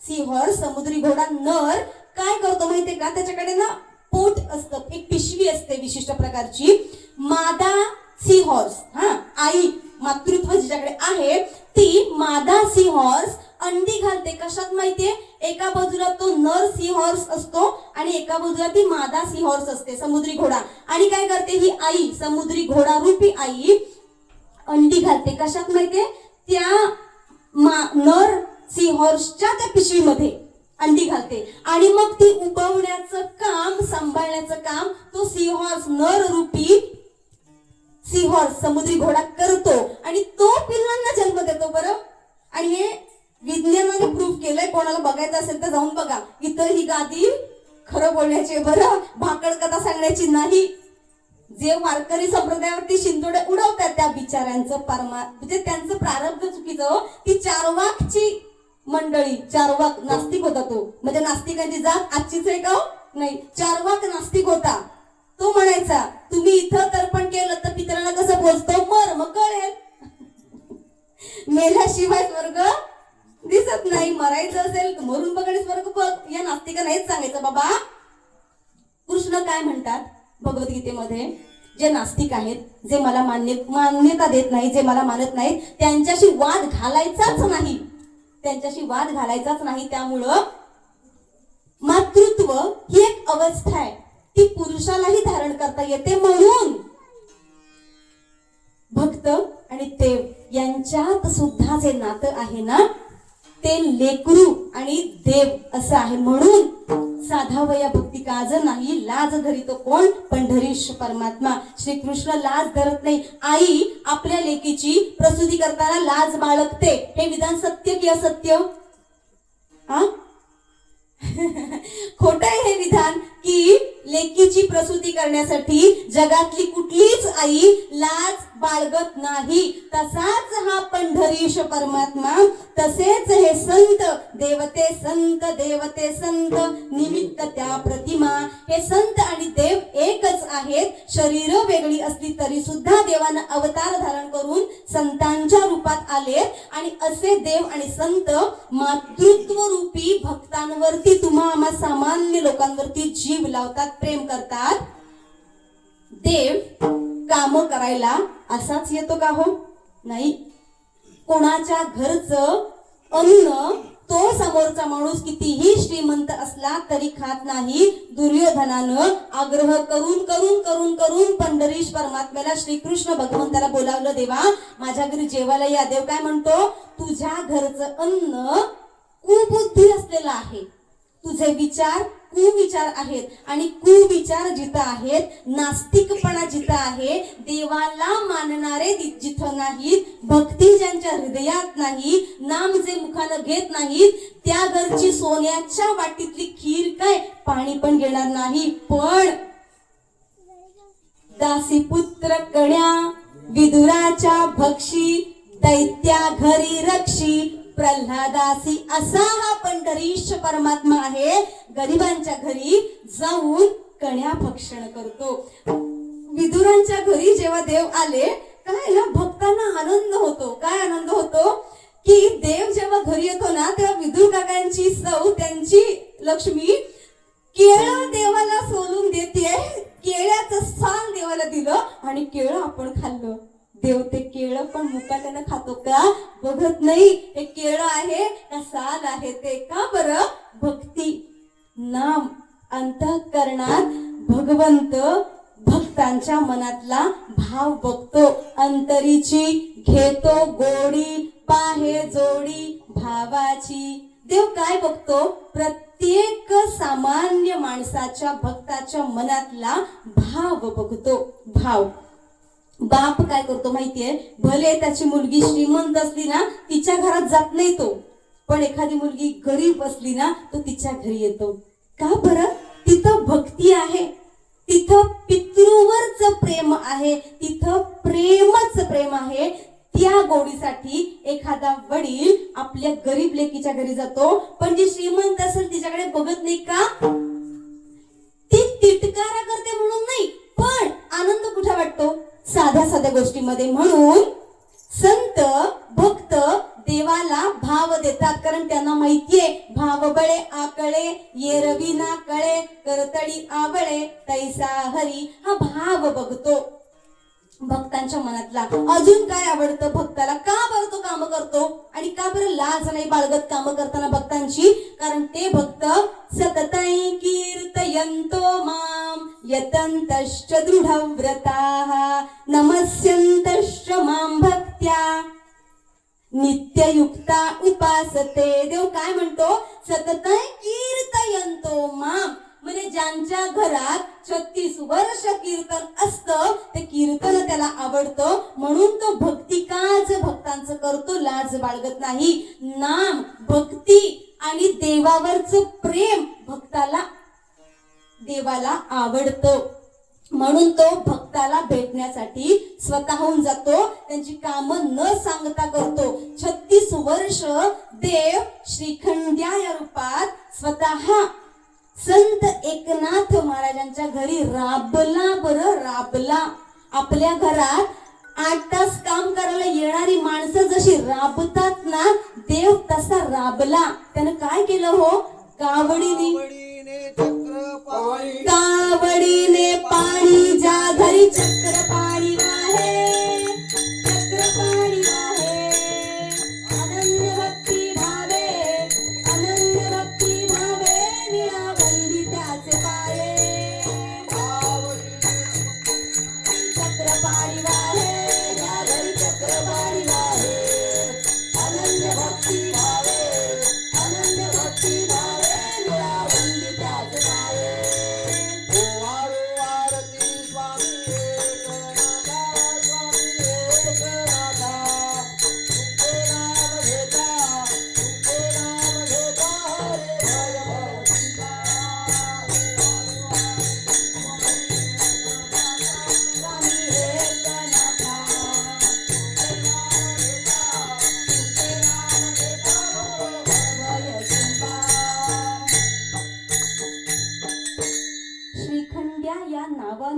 सी हॉर्स, समुद्री घोडा नर काय करतो माहितीये का? त्याच्याकडे ना पोट असतं, एक पिशवी असते विशिष्ट प्रकारची. मादा सी हॉर्स, हा आई मातृत्व जिच्याकडे आहे ती मादा सी हॉर्स अंडी घालते. कशात माहितीये? एका बाजूला तो नर सी हॉर्स असतो आणि एका बाजूला ती मादा सी हॉर्स असते, समुद्री घोडा. आणि काय करते ही आई, समुद्री घोडा रूपी आई अंडी घालते. कशात माहितीये? त्या नर सी हॉर्सच्या त्या पिशवीमध्ये अंडी घालते आणि मग ती उबवण्याचं काम, सांभाळण्याचं काम तो सी हॉर्स, नर रूपी सी हॉर्स, समुद्री घोडा करतो आणि तो पिल्लांना जन्म देतो. बरं, आणि हे विज्ञानाने प्रूव्ह केलंय. कोणाला बघायचं असेल तर जाऊन बघा. इतर ही गादी खरं बोलण्याची, बरं भाकड कथा सांगण्याची नाही. जे वारकरी संप्रदायावरती शिंतोडे उडवतात त्या बिचाऱ्यांचं म्हणजे त्यांचं प्रारब्ध चुकीचं. ती चारवाकची मंडळी, चारवाक नास्तिक होता तो. म्हणजे नास्तिकांची जात आजचीच आहे का? नाही. चारवाक नास्तिक होता. तो म्हणायचा तुम्ही इथं तर्पण केलं तर पितरांना कसं पोचतो? मग कळेल. मेल्याशिवाय स्वर्ग दिसत नाही. मरायचं असेल मरून बघणे स्वर्ग बघ. या नास्तिकांना हेच सांगायचं बाबा. कृष्ण काय म्हणतात भगवद्गीतेमध्ये? जे नास्तिक आहेत, जे मला मान्यता देत नाही, जे मला मानत नाहीत, त्यांच्याशी वाद घालायचाच नाही. त्यांच्याशी वाद घालायचाच नाही. त्यामुळं मातृत्व ही एक अवस्था आहे, ती पुरुषालाही धारण करता येते. म्हणून त्यांच्यात सुद्धा जे नातं आहे ना ते लेकरू आणि देव असं आहे. म्हणून साधावया भक्ती काज नाही, लाज धरितो कोण पंढरीश परमात्मा. श्रीकृष्ण लाज धरत नाही. आई आपल्या लेकीची प्रसूती करताना लाज बाळगते. हे विधान सत्य की असत्य? हा खोट आहे हे विधान की लेकीची प्रसूती करण्यासाठी जगातली कुठलीच आई लाज बाळगत नाही. तसाच हा पंढरीश परमात्मा, तसेच हे संत देवते संत निमित्त त्या प्रतिमा. हे संत आणि देव एकच आहेत. शरीर वेगळी असली तरी सुद्धा देवानं अवतार धारण करून संतांच्या रूपात आलेत. आणि असे देव आणि संत मातृत्व रूपी भक्तांवरती, तुम्हा आम्हा सामान्य लोकांवरती जीव लावतात, प्रेम करतात. देव काम करायला असाच येतो का हो? नाही. कोणाच्या घरचं अन्न तो समोरचा माणूस कितीही श्रीमंत असला तरी खात नाही. दुर्योधनानं आग्रह करून करून करून करून पंढरीश परमात्म्याला, श्रीकृष्ण भगवंताला बोलावलं, देवा माझ्या घरी जेवायला या. देव काय म्हणतो? तुझ्या घरचं अन्न कुबुद्धी असलेलं आहे, तुझे विचार कुविचार आहेत. आणि कुविचार जिथं आहेत, नास्तिकपणा जिथं आहे, देवाला मानणारे जिथं नाहीत, भक्ती ज्यांच्या हृदयात नाही, नाम जे मुखानं घेत नाहीत, त्या घरची सोन्याच्या वाटीतली खीर काय पाणी पण घेणार नाही. पण दासीपुत्र कण्या विदुराच्या भक्षी, दैत्या घरी रक्षी प्रल्हादासी, असा हा पंढरीश परमात्मा आहे. गरिबांच्या घरी जाऊन कण्या भक्षण करतो. विदुरांच्या घरी जेव्हा देव आले, काय ना भक्तांना आनंद होतो. काय आनंद होतो की देव जेव्हा घरी येतो ना, तेव्हा विदुर काकांची सौ, त्यांची लक्ष्मी केळं देवाला सोलून देते. केळ्याचं साल देवाला दिलं आणि केळं आपण खाल्लं. देव ते केळं पण मुकाट्यानं खातो का? बघत नाही. हे केळं आहे का साल आहे ते. का बरं? भक्ती, नाम अंतःकरणात भगवंत भक्तांच्या मनातला भाव बघतो. अंतरीची घेतो गोडी, पाहे जोडी भावाची. देव काय बघतो? प्रत्येक सामान्य माणसाच्या, भक्ताच्या मनातला भाव बघतो. भाव. बाप काय करतो माहितीये? भले त्याची मुलगी श्रीमंत असली ना, तिच्या घरात जात नाही तो, पण एखादी मुलगी गरीब असली ना, तो तिच्या घरी येतो. का बरं? तिथं भक्ती आहे, तिथं पितृवरच प्रेम आहे, तिथं प्रेमच प्रेम आहे. त्या गोडीसाठी एखादा वडील आपल्या गरीब लेकीच्या घरी जातो, पण जी श्रीमंत असेल तिच्याकडे बघत नाही. का? ती तिटकारा करते म्हणून नाही, पण आनंद कुठे वाटतो? साध्या साध्या गोष्टीमध्ये. म्हणून संत भक्त देवाला भाव देतात, कारण त्यांना माहितीये भाव बळे आकळे, ये रवी ना कळे, करतडी आवळे तैसा हरी. हा भाव बघतो भक्तांच्या मनातला. अजून काय आवडतं भक्ताला? का बरं तो काम करतो? आणि का बरं लाज नाही बाळगत काम करताना भक्तांची? कारण ते भक्त सततै कीर्तयन्तो माम यतन्तश्च दृढव्रताः नमस्यन्तश्च मां भक्त्या नित्ययुक्ता उपासते. देव काय म्हणतो? सततै कीर्तयन्तो माम, म्हणजे ज्यांच्या घरात 36 वर्ष कीर्तन असतं, ते कीर्तन त्याला आवडतं, म्हणून तो भक्ती काज भक्तांचं करतो, लाज बाळगत नाही. नाम, भक्ती आणि देवावरचं प्रेम भक्ताला, देवाला आवडतं, म्हणून तो भक्ताला भेटण्यासाठी स्वतःहून जातो, त्यांची कामं न सांगता करतो. 36 वर्ष देव श्रीखंड्या या रूपात स्वतः संत एकनाथ महाराजांच्या घरी राबला. बरं राबला. आपल्या घरात 8 तास काम करायला येणारी माणसं जशी राबतात ना, देव तसा राबला. त्यानं काय केलं हो? कावडीने पाणी ज्या घरी चक्र पाणी वाहे, चक्र पाणी वाहे, अनन्य भक्ती भावे, अनन्य भक्ती भावे, निळा बंदी त्याचे पाये. चक्र पाणी वाहे, ज्या घरी चक्र पाणी वाहे,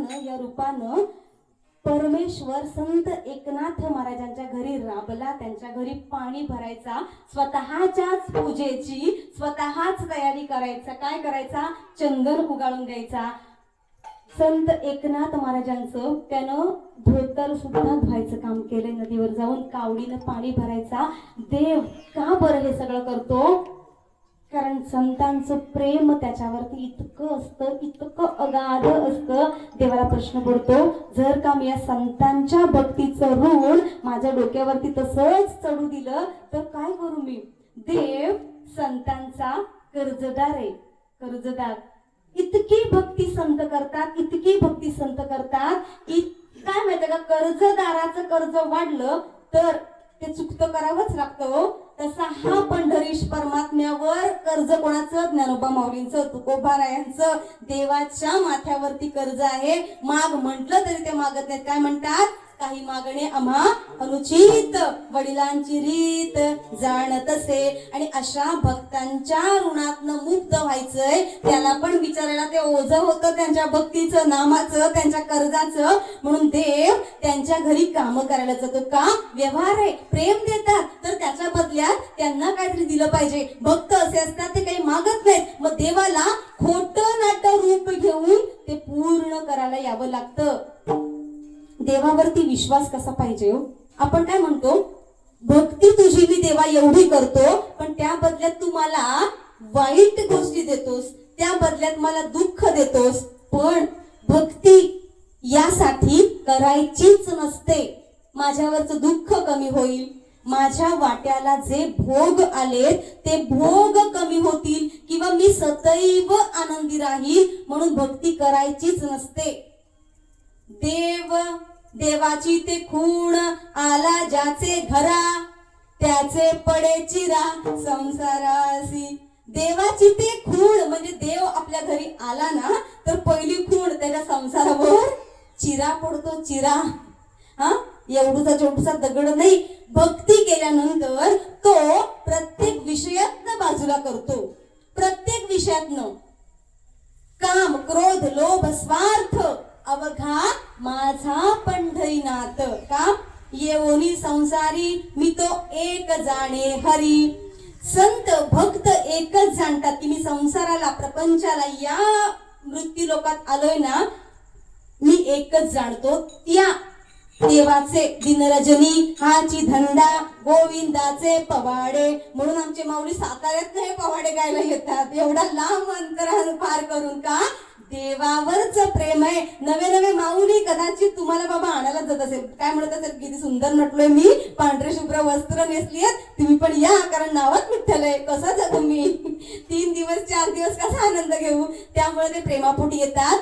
नावानं या रूपानं परमेश्वर संत एकनाथ महाराजांच्या घरी राबला, त्यांच्या घरी पाणी भरायचा, स्वतःच्याच पूजेची स्वतःच तयारी करायचा. काय करायचा? चंदन उगाळून द्यायचा. संत एकनाथ महाराजांचं त्यानं धोतर सुद्धा धुवायचं काम केलंय. नदीवर जाऊन कावडीनं पाणी भरायचा. देव का बरं हे सगळं करतो? कारण संतांचं प्रेम त्याच्यावरती इतकं असतं, इतकं अगाध असतं. देवाला प्रश्न पडतो, जर का मी या संतांच्या भक्तीचं ऋण माझ्या डोक्यावरती तसंच चढू दिलं तर काय करू मी? देव संतांचा कर्जदार आहे, कर्जदार. इतकी भक्ती संत करतात, इतकी भक्ती संत करतात की काय माहितीये का, कर्जदाराचं कर्ज वाढलं तर ते चुकतं करावंच लागतं. तसा हा पंढरीश परमात्म्यावर कर्ज कोणाचं? ज्ञानोबा माऊलींचं, तुकोबारायांचं. देवाच्या माथ्यावरती कर्ज आहे. माग म्हटलं तरी ते मागत नाहीत. काय म्हणतात? काही मागणे आम्हा अनुचित, वडिलांची रीत जाणत असे. आणि अशा भक्तांच्या ऋणातनं मुक्त व्हायचंय. त्याला पण विचारायला ते ओझं होतं त्यांच्या भक्तीचं, नामाचं, त्यांच्या कर्जाचं. म्हणून देव त्यांच्या घरी काम करायला जातो. का? व्यवहार आहे, प्रेम देतात तर त्याच्या बदल्यात त्यांना काहीतरी दिलं पाहिजे. भक्त असे असतात ते काही मागत नाहीत. मग देवाला खोटं नाटं रूप घेऊन ते पूर्ण करायला यावं लागतं. देवावरती विश्वास कसा पाहिजे हो? आपण काय म्हणतो? भक्ती तुझी मी देवा एवढी करतो, पण त्या बदल्यात तू मला वाईट गोष्टी देतोस, त्या बदल्यात मला दुःख देतोस. पण भक्ती यासाठी करायचीच नसते. माझ्यावरचं दुःख कमी होईल, माझ्या वाट्याला जे भोग आलेत ते भोग कमी होतील, किंवा मी सदैव आनंदी राहील. म्हणून भक्ती करायचीच नसते. देवाची ते खूण आला ज्याचे घरा, त्याचे पडे चिरा संसारासी. देवाची ते खूण म्हणजे देव आपल्या घरी आला ना तर पहिली खूण त्याच्या संसारावर चिरा पडतो. चिरा हा एवढूचा छोटूसा दगड नाही. भक्ती केल्यानंतर तो प्रत्येक विषयातनं बाजूला करतो. प्रत्येक विषयातनं काम, क्रोध, लोभ, स्वार्थ अवघा माझा पंढरीनाथ. का? येवोनी संसारी मी तो एक जाणे हरी. संत भक्त एकच जाणतात की मी संसाराला, प्रपंचाला, या मृत्यू लोकात आलोय ना, मी एकच जाणतो. त्या देवाचे दिनरजनी हाची धंदा, गोविंदाचे पवाडे. म्हणून आमचे माऊली साताऱ्यात हे पवाडे गायला येतात, एवढा लांब अंतरानं पार करून. का? देवावरच प्रेम आहे. नवे नवे माऊली कदाचित तुम्हाला बाबा आणायला जात असेल, काय म्हणत असेल, किती सुंदर नटलोय मी, पांढरे शुभ्र वस्त्र नेसली आहेत, तुम्ही पण या, कारण नावात विठ्ठल आहे. कसं जगू मी 3 दिवस 4 दिवस कसा आनंद घेऊ? त्यामुळे ते प्रेमापोटी येतात.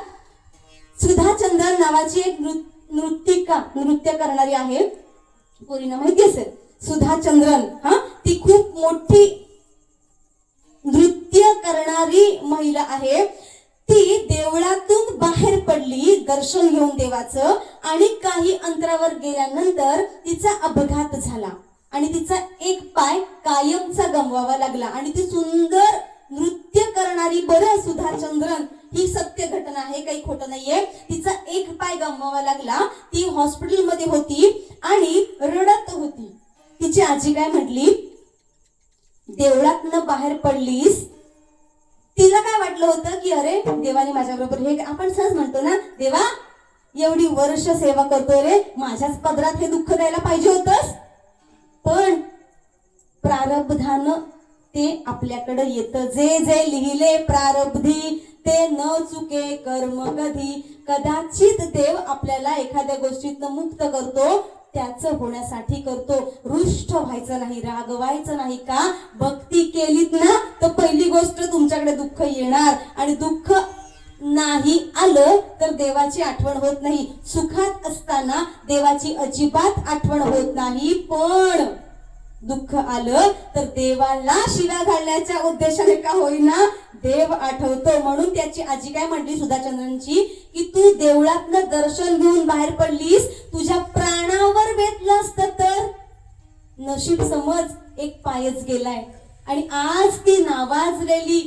सुधाचंद्रन नावाची एक नृत्य करणारी आहे, पोरींना माहिती असेल. सुधाचंद्रन हा ती खूप मोठी नृत्य करणारी महिला आहे. ती देवळातून बाहेर पडली दर्शन घेऊन देवाचं, आणि काही अंतरावर गेल्यानंतर तिचा अपघात झाला आणि तिचा एक पाय कायमचा गमवावा लागला. आणि ती सुंदर नृत्य करणारी, बरं सुधाचंद्रन, ही सत्य घटना आहे, काही खोटं नाहीये. तिचा एक पाय गमवावा लागला. ती हॉस्पिटलमध्ये होती आणि रडत होती. तिची आजी काय म्हटली, देवळातनं बाहेर पडलीस. तिला काय वाटलं होतं की अरे देवाने माझ्याबरोबर हे, आपण सहज म्हणतो ना, देवा एवढी वर्ष सेवा करतोय रे, माझ्याच पदरात हे दुःख द्यायला पाहिजे होतंस. पण प्रारब्धानं ते आपल्याकडे येतं. जे जे लिहिले प्रारब्धी ते न चुके कर्म कधी. कदाचित देव आपल्याला एखाद्या गोष्टीतनं मुक्त करतो, त्याचं होण्यासाठी करतो. रुष्ट व्हायचं नाही, रागवायचं नाही. का? भक्ती केलीत ना तर पहिली गोष्ट तुमच्याकडे दुःख येणार, आणि दुःख नाही आलं तर देवाची आठवण होत नाही. सुखात असताना देवाची अजिबात आठवण होत नाही, पण दुःख आलं तर देवाला शिव्या घालण्याच्या उद्देशाने का होईना देव आठवतो. म्हणून त्याची आजी काय म्हटली सुधाचंद्रनची, की तू देवळातनं दर्शन घेऊन बाहेर पडलीस, तुझ्या प्राणावर बेतलं असतं तर नशीब समज एक पायच गेलाय. आणि आज ती नावाजलेली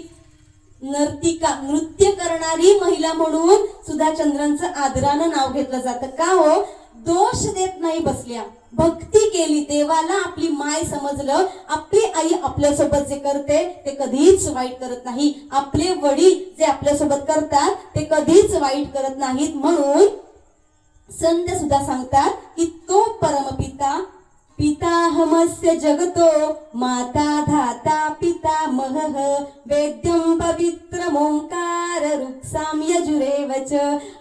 नर्तिका, नृत्य करणारी महिला म्हणून सुधा चंद्रांचं आदरानं नाव घेतलं जातं. का हो? दोष देत नाही बसल्या, भक्ती केली, देवाला आपली माय समजलं. आपली आई आपल्यासोबत जे करते ते कधीच वाईट करत नाही. आपले वडील जे आपल्यासोबत करतात ते कधीच वाईट करत नाहीत. म्हणून संत सुद्धा सांगतात की तो परमपिता, पिताहमस्य जगतो माता धाता पितामहः वेद्यं पवित्रमोंकार रुक्साम यजुरेवच.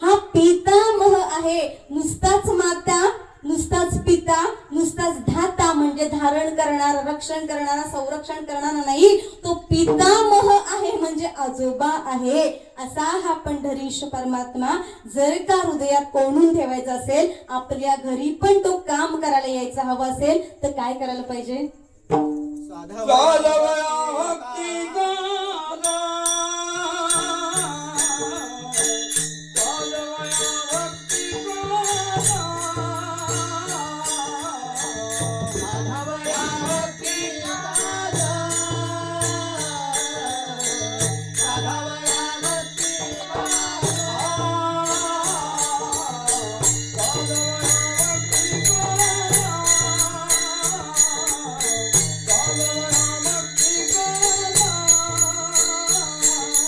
हा पितामह आहे. नुसताच माता, नुसताच पिता, नुसताच धाता म्हणजे धारण करणारा, रक्षण करणारा, संरक्षण करणारा नाही. तो पितामह आहे म्हणजे आजोबा आहे. असा हा पंढरीश परमात्मा जर का हृदयात कोणून ठेवायचा असेल, आपल्या घरी पण तो काम करायला यायचा हवा असेल तर काय करायला पाहिजे? साधावया भक्ती गाजा, साधावया भक्ती गाजा, साधावया भक्ती गाजा, साधावया भक्ती गाजा, साधावया भक्ती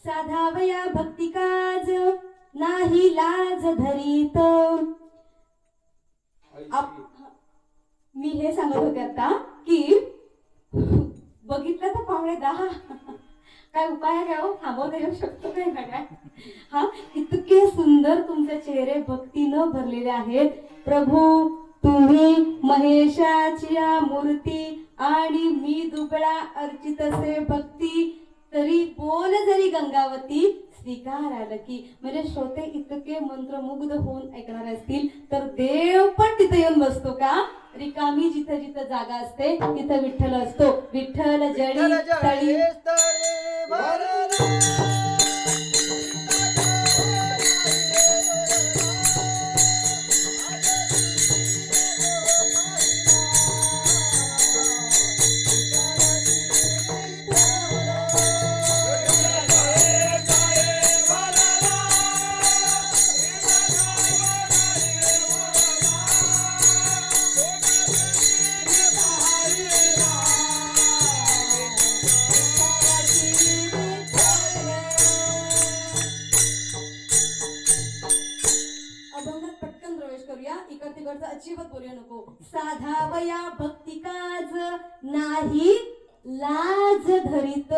साधावया भक्ती काज नाही लाज धरीत. मी हे सांगत होते आता की बघितलं तर पाहुणे 10 काय उपाय आहे हो? थांबवता येऊ शकतो काय ना काय? हा, इतके सुंदर तुमचे चेहरे भक्तीनं भरलेले आहेत. प्रभू तुम्ही महेशाची मूर्ती आणि मी दुबळा अर्चित असे भक्ती, तरी बोल जरी गंगावती स्वीकार आलं की. म्हणजे श्रोते इतके मंत्रमुग्ध होऊन ऐकणार असतील तर देव पण तिथे येऊन बसतो का? रिकामी जिथं जिथं जागा असते तिथं विठ्ठल असतो. विठ्ठल जळी तळी अजिबात बोलू नको. साधावया भक्ती काज नाही लाज धरीत.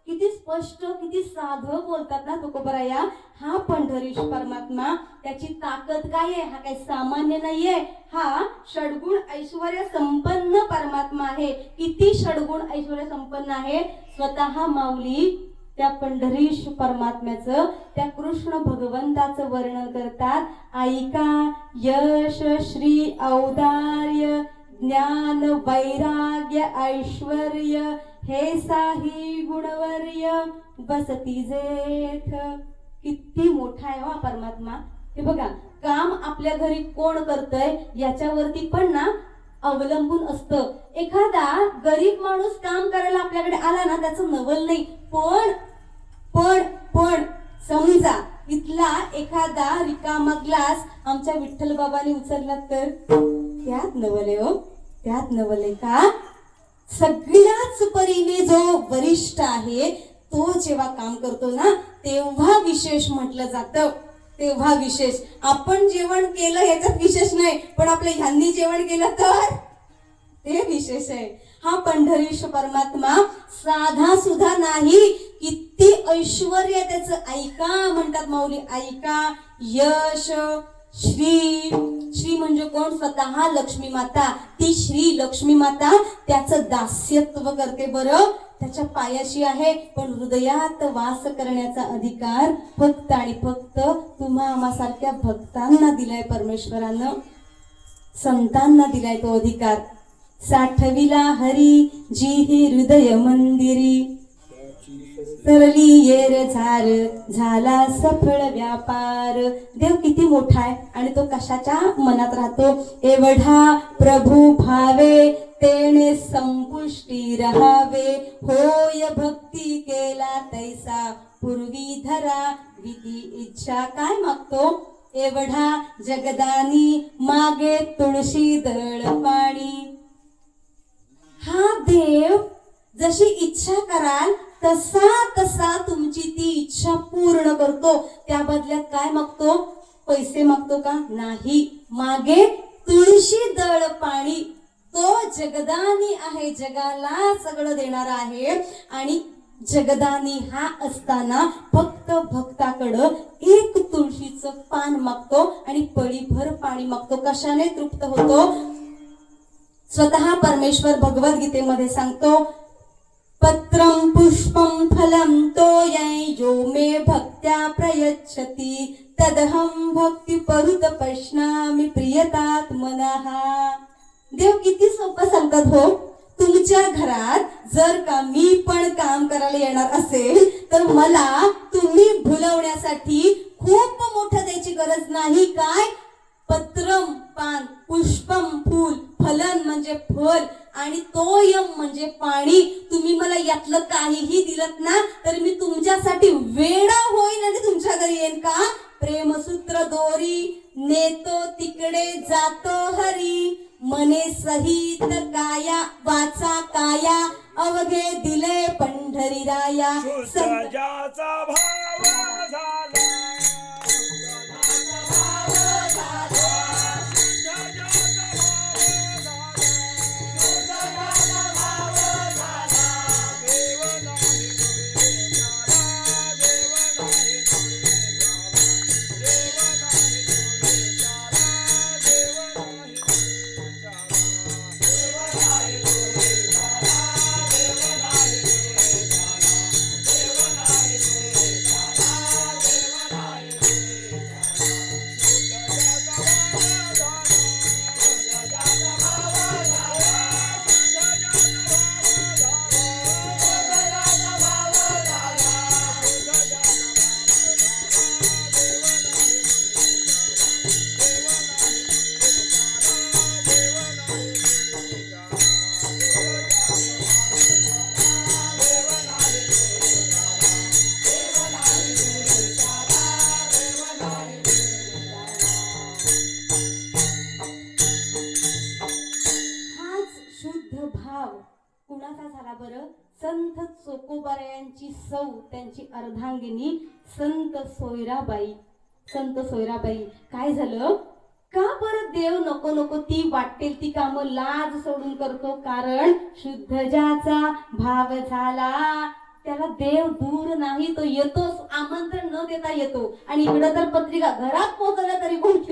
किती स्पष्ट, किती साधं बोलतात ना तुकोबराया. हा पंढरीश परमात्मा, त्याची ताकद काय आहे? हा काही सामान्य नाहीये. हा षडगुण ऐश्वर्य संपन्न परमात्मा आहे. किती षडगुण ऐश्वर्य संपन्न आहे? स्वतः माऊली त्या पंढरीश परमात्म्याचं, त्या कृष्ण भगवंताचं वर्णन करतात. ऐका यश श्री औदार्य ज्ञान वैराग्य ऐश्वर्य हे साही गुणवर्य बसती जेथ. किती मोठा आहे हा परमात्मा. हे बघा, काम आपल्या घरी कोण करतय याच्यावरती पण ना अवलंबून असतं. एखादा गरीब माणूस काम करायला आपल्याकडे आला ना, त्याचं नवल नाही. पण पण पण समजा इथला एखादा रिकामा ग्लास आमच्या विठ्ठल बाबांनी उचलला तर त्यात नवले हो, त्यात नवले का? सगळ्याच परीने जो वरिष्ठ आहे तो जेव्हा काम करतो ना तेव्हा विशेष म्हटलं जातं. तेव्हा विशेष. आपण जेवण केलं याच्यात विशेष नाही, पण आपल्या ह्यांनी जेवण केलं तर ते विशेष आहे. हा पंढरीश परमात्मा साधा सुद्धा नाही, किती ऐश्वर त्याचं. ऐका म्हणतात माऊली, ऐका. यश, श्री. श्री म्हणजे कोण? स्वतः लक्ष्मी माता. ती श्री लक्ष्मी माता त्याचं दास्यत्व करते. बरं, त्याच्या पायाशी आहे, पण हृदयात वास करण्याचा अधिकार फक्त आणि फक्त तुम्हा आम्हासारख्या भक्तांना दिलाय परमेश्वरानं, संतांना दिलाय तो अधिकार. साठविला हरी जी ही हृदय मंदिरी, तरली येर झार झाला सफळ व्यापार. देव किती मोठा आहे आणि तो कशाच्या मनात राहतो. एवढा प्रभू भावे तेने संपुष्टी रहावे, होय भक्ती केला तैसा पूर्वी धरा विधी इच्छा. काय मागतो? एवढा जगदानी मागे तुळशी दळ पाणी. हा देव जशी इच्छा कराल तसा तसा तुमची ती इच्छा पूर्ण करतो. त्या बदल्यात काय मागतो? पैसे मागतो का? नाही. मागे तुळशी दळ पाणी. तो जगदानी आहे, जगाला सगळं देणारा आहे. आणि जगदानी हा असताना फक्त भक्ताकडं एक तुळशीचं पान मागतो आणि पळीभर पाणी मागतो. कशाने तृप्त होतो? स्वतः परमेश्वर भगवद्गीतेमध्ये सांगतो, पत्रं पुष्पं फलं तोयं यो मे भक्त्या प्रयच्छति तदहं भक्ति परुत पश्नामि प्रियतात्मनः. देव किती सोपं सांगतात हो. तुमच्या घरात जर का मी पण काम करायला येणार असेल तर मला तुम्ही भुलवण्यासाठी खूप मोठं द्यायची गरज नाही. काय? पत्रम पान, पुष्पम फूल, फलन म्हणजे फळ आणि तोयम म्हणजे पाणी. तुम्ही मला यातलं काहीही दिलत ना तर मी तुमच्यासाठी वेडा होईन आणि तुमच्या घरी येईन. का? प्रेमसूत्र दोरी नेतो तिकडे जातो हरी, मने सहित काया वाचा काया अवघे दिले पंढरी राया. सुसजाचा भाव झाला, संत चोकोबारायांची सौ त्यांची अर्धांगिनी संत सोयराबाई. संत सोयराबाई काय झालं? का बरं देव नको नको ती वाटेल ती कामं लाज सोडून करतो? कारण शुद्ध ज्याचा भाव झाला त्याला देव दूर नाही, तो येतोच. आमंत्रण न देता येतो. आणि इकडं तर पत्रिका घरात पोहोचवल्या तरी कोण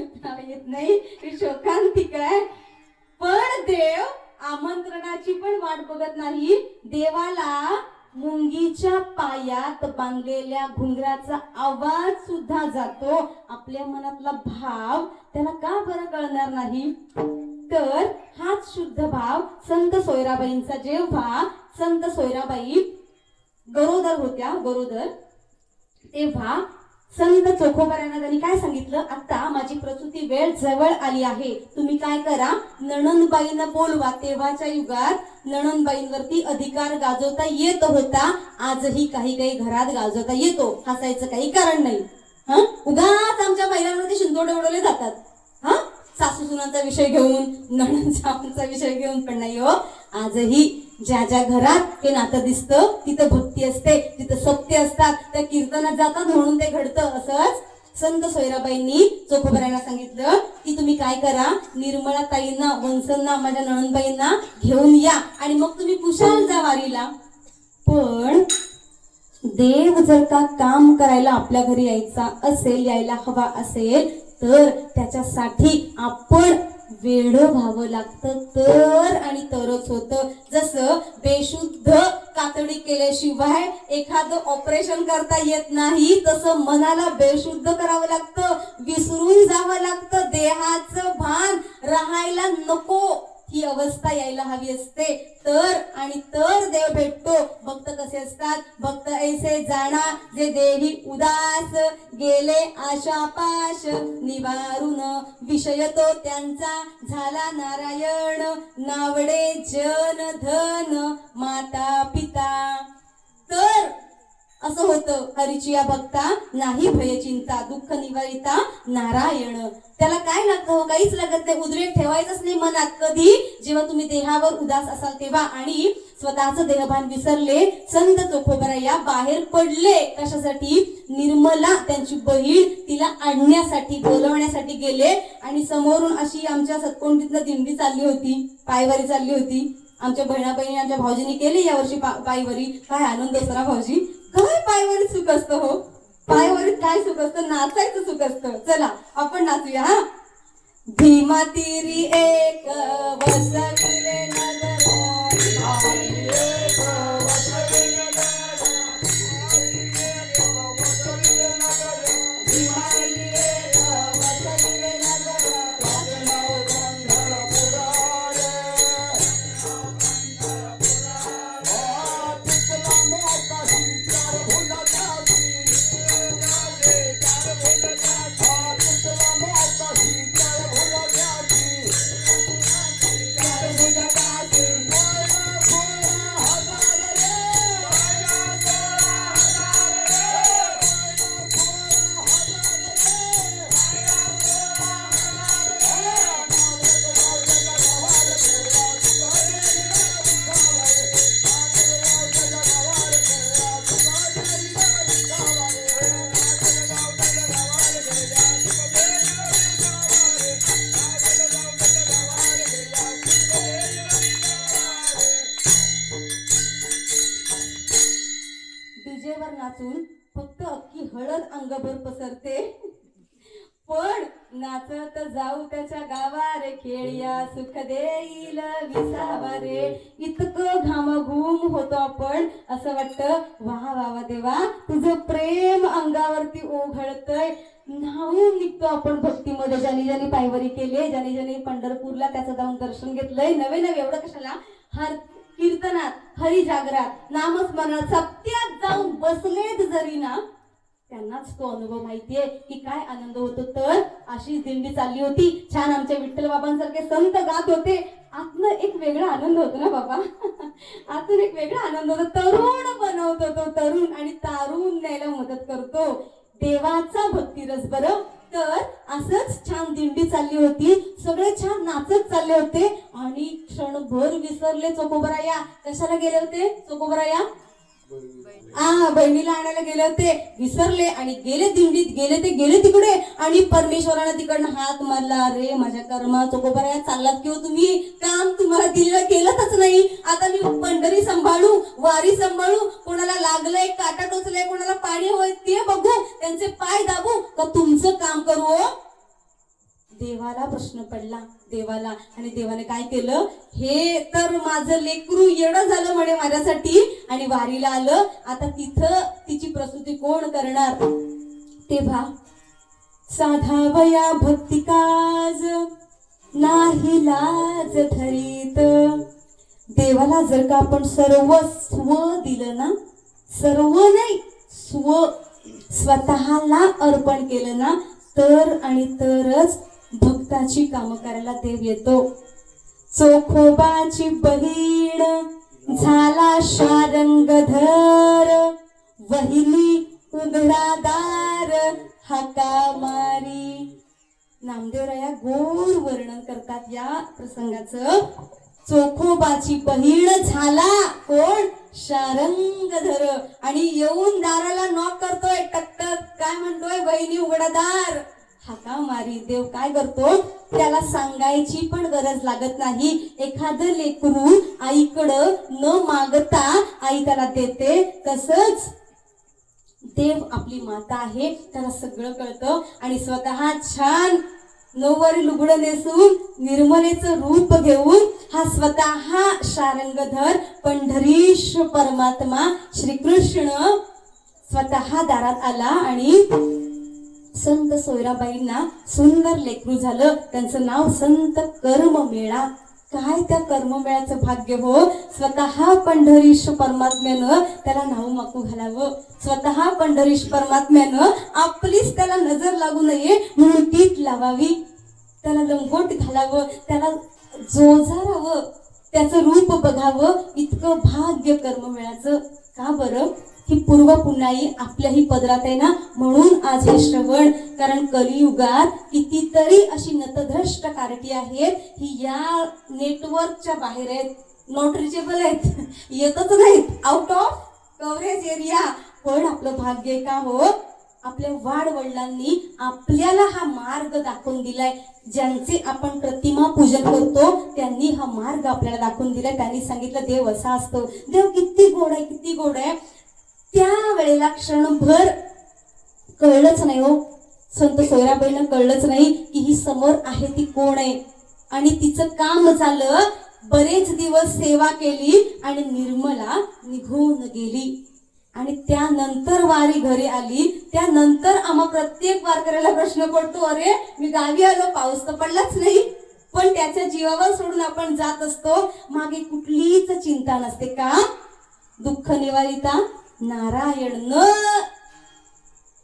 येत नाही, शोकांतिक आहे. पण देव आमंत्रणाची पण वाट बघत नाही. देवाला मुंगीच्या पायात बांधलेल्या घुंगराचा आवाज सुद्धा जातो. आपल्या मनातला भाव त्याला का बरं कळणार नाही? तर हाच शुद्ध भाव संत सोयराबाईंचा. जेव्हा संत सोयराबाई गरोदर होत्या, गरोदर, तेव्हा संत चोखोबारांना त्यांनी काय सांगितलं? आता माझी प्रसूती वेळ जवळ आली आहे, तुम्ही काय करा, नणंदबाईंना बोलवा. तेव्हाच्या युगात नणंदबाईंवरती अधिकार गाजवता येत होता. आजही काही काही घरात गाजवता येतो, हसायचं काही कारण नाही. उगाच आमच्या महिलांमध्ये शिंदोडे उडवले जातात. सासू सुनांचा विषय घेऊन, नणंद जावांचा विषय घेऊन पण नाही हो. आजही ज्या ज्या घरात हे नातं दिसतं तिथं भक्ती असते, तिथं सत्य असतात, त्या कीर्तनात जातात म्हणून ते घडतं. असंच संत सोयराबाईंनी चोखोबरायांना सांगितलं की तुम्ही काय करा, निर्मला ताईंना, वंसंना, माझ्या नणंदबाईंना घेऊन या आणि मग तुम्ही कुशाल जा वारीला. पण देव जर का काम करायला आपल्या घरी यायचा असेल, यायला हवा असेल, तर त्याच्यासाठी आपण वेड व्हावं लागतं, तर आणि तरच होतं. जसं बेशुद्ध कातडी केल्याशिवाय एखादं ऑपरेशन करता येत नाही, तसं मनाला बेशुद्ध करावं लागतं, विसरून जावं लागतं, देहाचं भान राहायला नको, ही अवस्था यायला हवी असते. तर आणि तर देव भेटतो. भक्त कसे असतात? भक्त ऐसे जाणा जे देवी उदास, गेले आशापाश निवारून, विषय तो त्यांचा झाला नारायण, नावडे जन धन माता पिता. तर असं होतं, हरीची या भक्ता नाही भय चिंता, दुःख निवारिता नारायण. त्याला काय लागतं? काहीच लागत नाही, उद्रेक ठेवायचंच नाही मनात. कधी? जेव्हा तुम्ही देहावर उदास असाल तेव्हा. आणि स्वतःचं देहभान विसरले संत चोखोबराया बाहेर पडले. कशासाठी? निर्मला त्यांची बहीण, तिला आणण्यासाठी, बोलवण्यासाठी गेले. आणि समोरून अशी आमच्या सतकोंडीतनं दिंडी चालली होती, पायवारी चालली होती. आमच्या बहिणाबहिणी, आमच्या भाऊजींनी केली यावर्षी पायवारी. काय आनंद असतो ना भाऊजी. काय पायवारीत सुख असतं हो, पायवारीत काय सुख असतं? नाचायचं सुख असतं. चला आपण नाचूया हा. भीमा तीरी एक वसविले नगर, डीजेवर नाचून फक्त अख्खी हळद अंगभर पसरते. पण नाचत जाऊ त्याच्या गावारे, खेळ्या सुख देईल विसावा रे. इतकं घामाघूम होतो आपण, असं वाटतं वा वा देवा, तुझं प्रेम अंगावरती ओघळतय. न्हावून निघतो आपण भक्तीमध्ये. ज्याने ज्याने पायवारी केले, ज्याने ज्याने पंढरपूरला त्याचं जाऊन दर्शन घेतलंय, नवे नवे एवढं कशाला, हर कीर्तनात, हरी जागरात, नामस्मरणात, सत्यात जाऊन बसलेत जरी ना, त्यांनाच तो अनुभव माहितीये की काय आनंद होतो. तर अशी दिंडी चालली होती. छान आमच्या विठ्ठल बाबांसारखे संत गात होते. आतनं एक वेगळा आनंद होतो ना बाबा. आतून एक वेगळा आनंद होतो. तरुण बनवतो तो तरुण, आणि तारून न्यायला मदत करतो देवाचा भक्तिरस. बरं, तर असंच छान दिंडी चालली होती, सगळे छान नाचत चालले होते. आणि क्षणभर विसरले चोखोबराया. कशाला गेले होते चोखोबराया? बहिणीला आणायला गेले होते, विसरले आणि गेले दिंडीत. गेले तिकडे, आणि परमेश्वराने तिकडनं हात मारला. रे माझ्या कर्मा, चोखोबराया चाललात किंवा तुम्ही? काम तुम्हाला दिलेलं केलंच नाही. आता मी पंढरी सांभाळू, वारी सांभाळू, कोणाला लागलंय, काटा टोचलंय, कोणाला पाणी होय ते बघू, त्यांचे पाय दाबू, का तुमचं काम करू? देवाला प्रश्न पडला, देवाला. आणि देवाने काय केलं? हे तर माझं लेकरू येणं झालं म्हणे माझ्यासाठी, आणि वारीला आलं. आता तिथं तिची प्रसूती कोण करणार? तेव्हा साधावया भक्ती काज नाही लाज धरीत. देवाला जर का आपण सर्वस्व दिलं ना, सर्व नाही, स्वतःला अर्पण केलं ना, तर आणि तरच भक्ताची कामं करायला देव येतो. चोखोबाची बहीण झाला शारंगधर, वहिली उघडादार हाका मारी. नामदेवराया गोड वर्णन करतात या प्रसंगाचं. चोखोबाची बहीण झाला कोण? शारंगधर. आणि येऊन दाराला नॉक करतोय, टकटक. काय म्हणतोय? बहिणी उघडा दार. हाका मारी. देव काय करतो? त्याला सांगायची पण गरज लागत नाही. एखादं लेकरू आईकडं न मागता आई त्याला देते, तसंच देव आपली माता आहे, त्याला सगळं कळतं. आणि स्वतः छान नऊवारी लुगडं नेसून निर्मलेचं रूप घेऊन हा स्वतः शारंगधर पंढरीश परमात्मा श्रीकृष्ण स्वतः दारात आला. आणि संत सोयराबाईंना सुंदर लेकरू झालं. त्यांचं नाव संत कर्ममेळा. काय त्या कर्ममेळ्याचं भाग्य हो! स्वतः पंढरीश परमात्म्यानं त्याला नाव माकू घालावं. स्वतः पंढरीश परमात्म्यानं आपलीच त्याला नजर लागू नये म्हणून टीप लावावी, त्याला लंगोट घालावं, त्याला जोजारावं, त्याचं रूप बघावं. इतकं भाग्य कर्ममेळ्याचं. का बरं? ही पूर्व पुण्याई आपल्याही पदरात आहे ना, म्हणून आज हे श्रवण. कारण कलियुगात कितीतरी अशी नतद्रष्ट कार्टी आहेत, ही या नेटवर्कच्या बाहेर आहेत, नॉट रिचेबल आहेत, येतच नाहीत, आउट ऑफ कव्हरेज एरिया. पण आपलं भाग्य का हो, आपल्या वाडवडिलांनी आपल्याला हा मार्ग दाखवून दिलाय. ज्यांचे आपण प्रतिमा पूजन करतो त्यांनी हा मार्ग आपल्याला दाखवून दिलाय. त्यांनी सांगितलं देव असा असतो, देव किती गोड आहे, किती गोड आहे. त्या वेळेला क्षणभर कळलंच नाही हो, संत सोयराबाईंना कळलंच नाही की ही समोर आहे ती कोण आहे. आणि तिचं काम झालं. बरेच दिवस सेवा केली आणि निर्मला निघून गेली. आणि त्यानंतर वारी घरी आली. त्यानंतर आम्हा प्रत्येक वारकऱ्याला प्रश्न पडतो, अरे मी गावी आलो, पाऊस तर पडलाच नाही. पण त्याच्या जीवावर सोडून आपण जात असतो. मागे कुठलीच चिंता नसते. का? दुःख निवारिता नारायण. न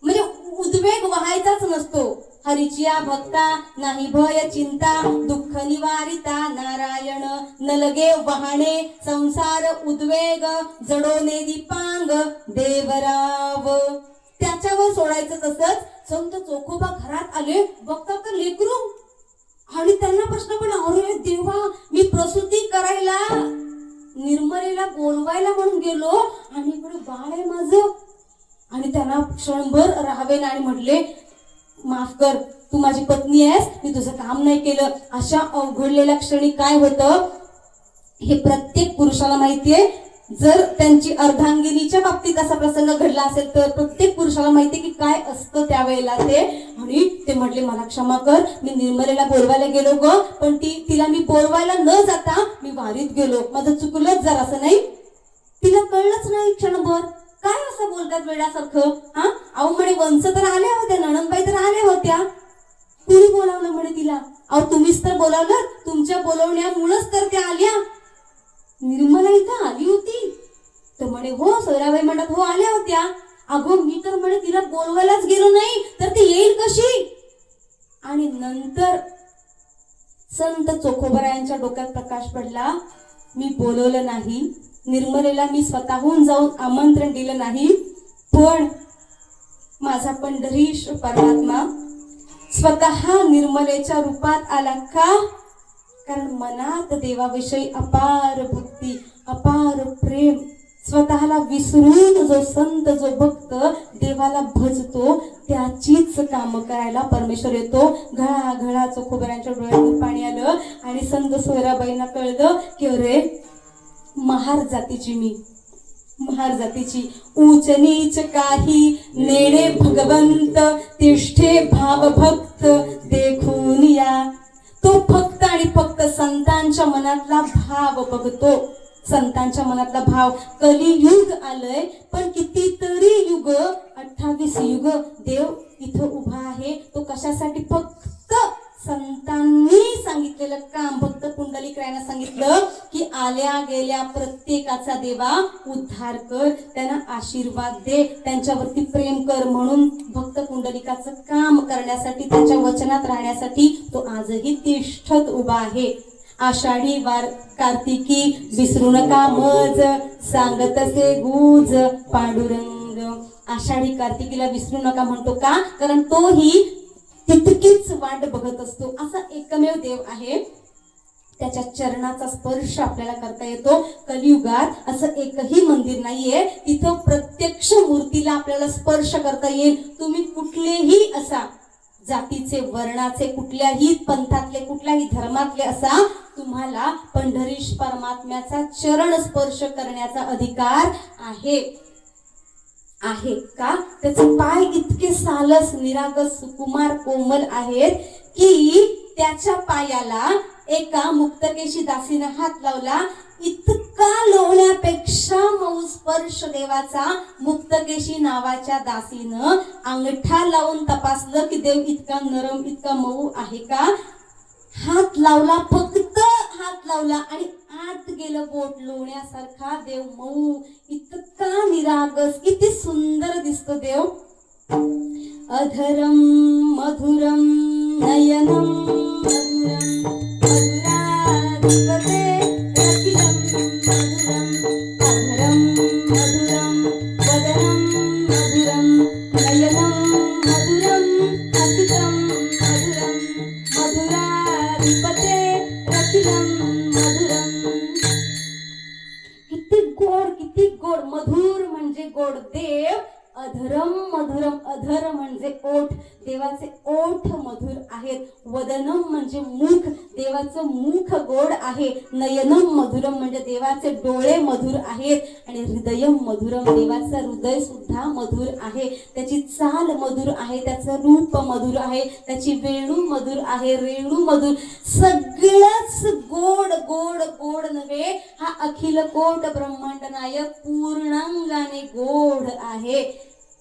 म्हणजे उद्वेग व्हायचाच नसतो. हरिचिया भक्ता नाही भय चिंता, दुःख निवारिता नारायण. न लगे वाहणे संसार उद्वेग, जडोने दीपांग देवराव. त्याच्यावर सोडायचं. तसंच संत चोखोबा घरात आले, बघतात तर लेकरू. आणि त्यांना प्रश्न पडला, अरे देवा, मी प्रसूती करायला निर्मलेला बोलवायला म्हणून गेलो आणि इकडे बाळ आहे माझं. आणि त्यांना क्षणभर राहावे ना आणि म्हटले, माफ कर, तू माझी पत्नी आहेस, मी तुझं काम नाही केलं. अशा अवघडलेल्या क्षणी काय होतं हे प्रत्येक पुरुषाला माहितीये. जर त्यांची अर्धांगिनीच्या बाबतीत असा प्रसंग घडला असेल तर प्रत्येक पुरुषाला माहितीये की काय असतं त्यावेळेला ते. आणि ते म्हटले, मला क्षमा कर, मी निर्मलेला बोलवायला गेलो ग, पण तिला मी बोलवायला न जाता मी वारीत गेलो, माझं चुकलंच जर. असं नाही, तिला कळलंच नाही क्षणभर. काय असं बोलतात वेड्यासारखं? हा, अहो म्हणे वंश तर आल्या होत्या, नणंदबाई तर आल्या होत्या, कुणी बोलावलं म्हणे तिला? अहो तुम्हीच तर बोलावलं, तुमच्या बोलवण्यामुळेच तर त्या आल्या. निर्मला इथं आली होती तर म्हणे हो. सोयराबाई म्हणतात हो आल्या होत्या. अगो मी तर म्हणे तिला बोलवायलाच गेलो नाही, तर ती येईल कशी? आणि नंतर संत चोखोबरायांच्या डोक्यात प्रकाश पडला, मी बोलवलं नाही निर्मलेला, मी स्वतःहून जाऊन आमंत्रण दिलं नाही, पण माझा पंढरीश परमात्मा स्वतः निर्मलेच्या रूपात आला. का? कारण मनात देवाविषयी अपार भक्ती, अपार प्रेम. स्वतःला विसरून जो संत, जो भक्त देवाला भजतो त्याचीच काम करायला परमेश्वर येतो. घळा घळा चोखोबरांच्या डोळ्यातून पाणी आलं. आणि संत सोयराबाईंना कळलं की अरे महार जातीची मी, महार जातीची. ऊच नीच काही नेणे भगवंत, तिष्ठे भाव भक्त देखून या. तो फक्त आणि फक्त संतांच्या मनातला भाव बघतो, संतांच्या मनातला भाव. कलियुग आलंय, पण कितीतरी युग, 28 युग देव इथं उभा आहे. तो कशासाठी? फक्त संतांनी सांगितलेलं काम. भक्त पुंडलिक रायानं सांगितलं की आल्या गेल्या प्रत्येकाचा देवा उद्धार कर, त्यांना आशीर्वाद दे, त्यांच्यावरती प्रेम कर. म्हणून भक्त पुंडलिकाचं काम करण्यासाठी, त्याच्या वचनात राहण्यासाठी तो आजही तिष्ठत उभा आहे. आषाढी वार कार्तिकी विसरू नका मज, सांगतसे गुज पांडुरंग. आषाढी कार्तिकीला विसरू नका म्हणतो का? कारण तोही तितकीच वाट बघत असतो. असा एकमेव देव आहे. त्याच्या चरणाचा स्पर्श आपल्याला करता येतो. कलियुगात असं एकही मंदिर नाहीये तिथं प्रत्यक्ष मूर्तीला आपल्याला स्पर्श करता येईल. तुम्ही कुठलेही असा, जातीचे, वर्णाचे, कुठल्याही पंथातले, कुठल्याही धर्मातले असा, तुम्हाला पंढरीश परमात्म्याचा चरण स्पर्श करण्याचा अधिकार आहे. आहे का? त्याचे पाय इतके सालस, निरागस, सुकुमार, कोमल आहेत की त्याच्या पायाला एका मुक्तकेशी दासीनं हात लावला. इतका लोण्यापेक्षा मऊ स्पर्श देवाचा मुक्तकेशी नावाच्या दासीनं अंगठा लावून तपासलं की देव इतका नरम, इतका मऊ आहे का? हात लावला, फक्त हात लावला आणि आत गेलं बोट. लोण्यासारखा देव मऊ, इतका निरागस, किती सुंदर दिसतो देव. अधरम मधुरम नयनम मधुरम मधुराधिपते रतिरम मधुरम अधरम मधुरम वदनम मधुरम नयनम मधुरम हसितम मधुरम मधुराधिपते रतिरम मधुरम. किती गोड, किती गोड. मधुर म्हणजे गोड. देव अधरम मधुरम, अधर म्हणजे ओठ, देवाचे ओठ मधुर आहेत. वदनम म्हणजे मुख, देवाचं मुख गोड आहे. नयनम मधुरम म्हणजे देवाचे डोळे मधुर आहेत. आणि हृदयम मधुरम, देवाचं हृदय सुद्धा मधुर आहे. त्याची चाल मधुर आहे, त्याचं रूप मधुर आहे, त्याची वेणू मधुर आहे, रेणू मधुर. सगळंच गोड गोड गोड नव्हे, हा अखिल कोट ब्रह्मांड नायक पूर्णांगाने गोड आहे.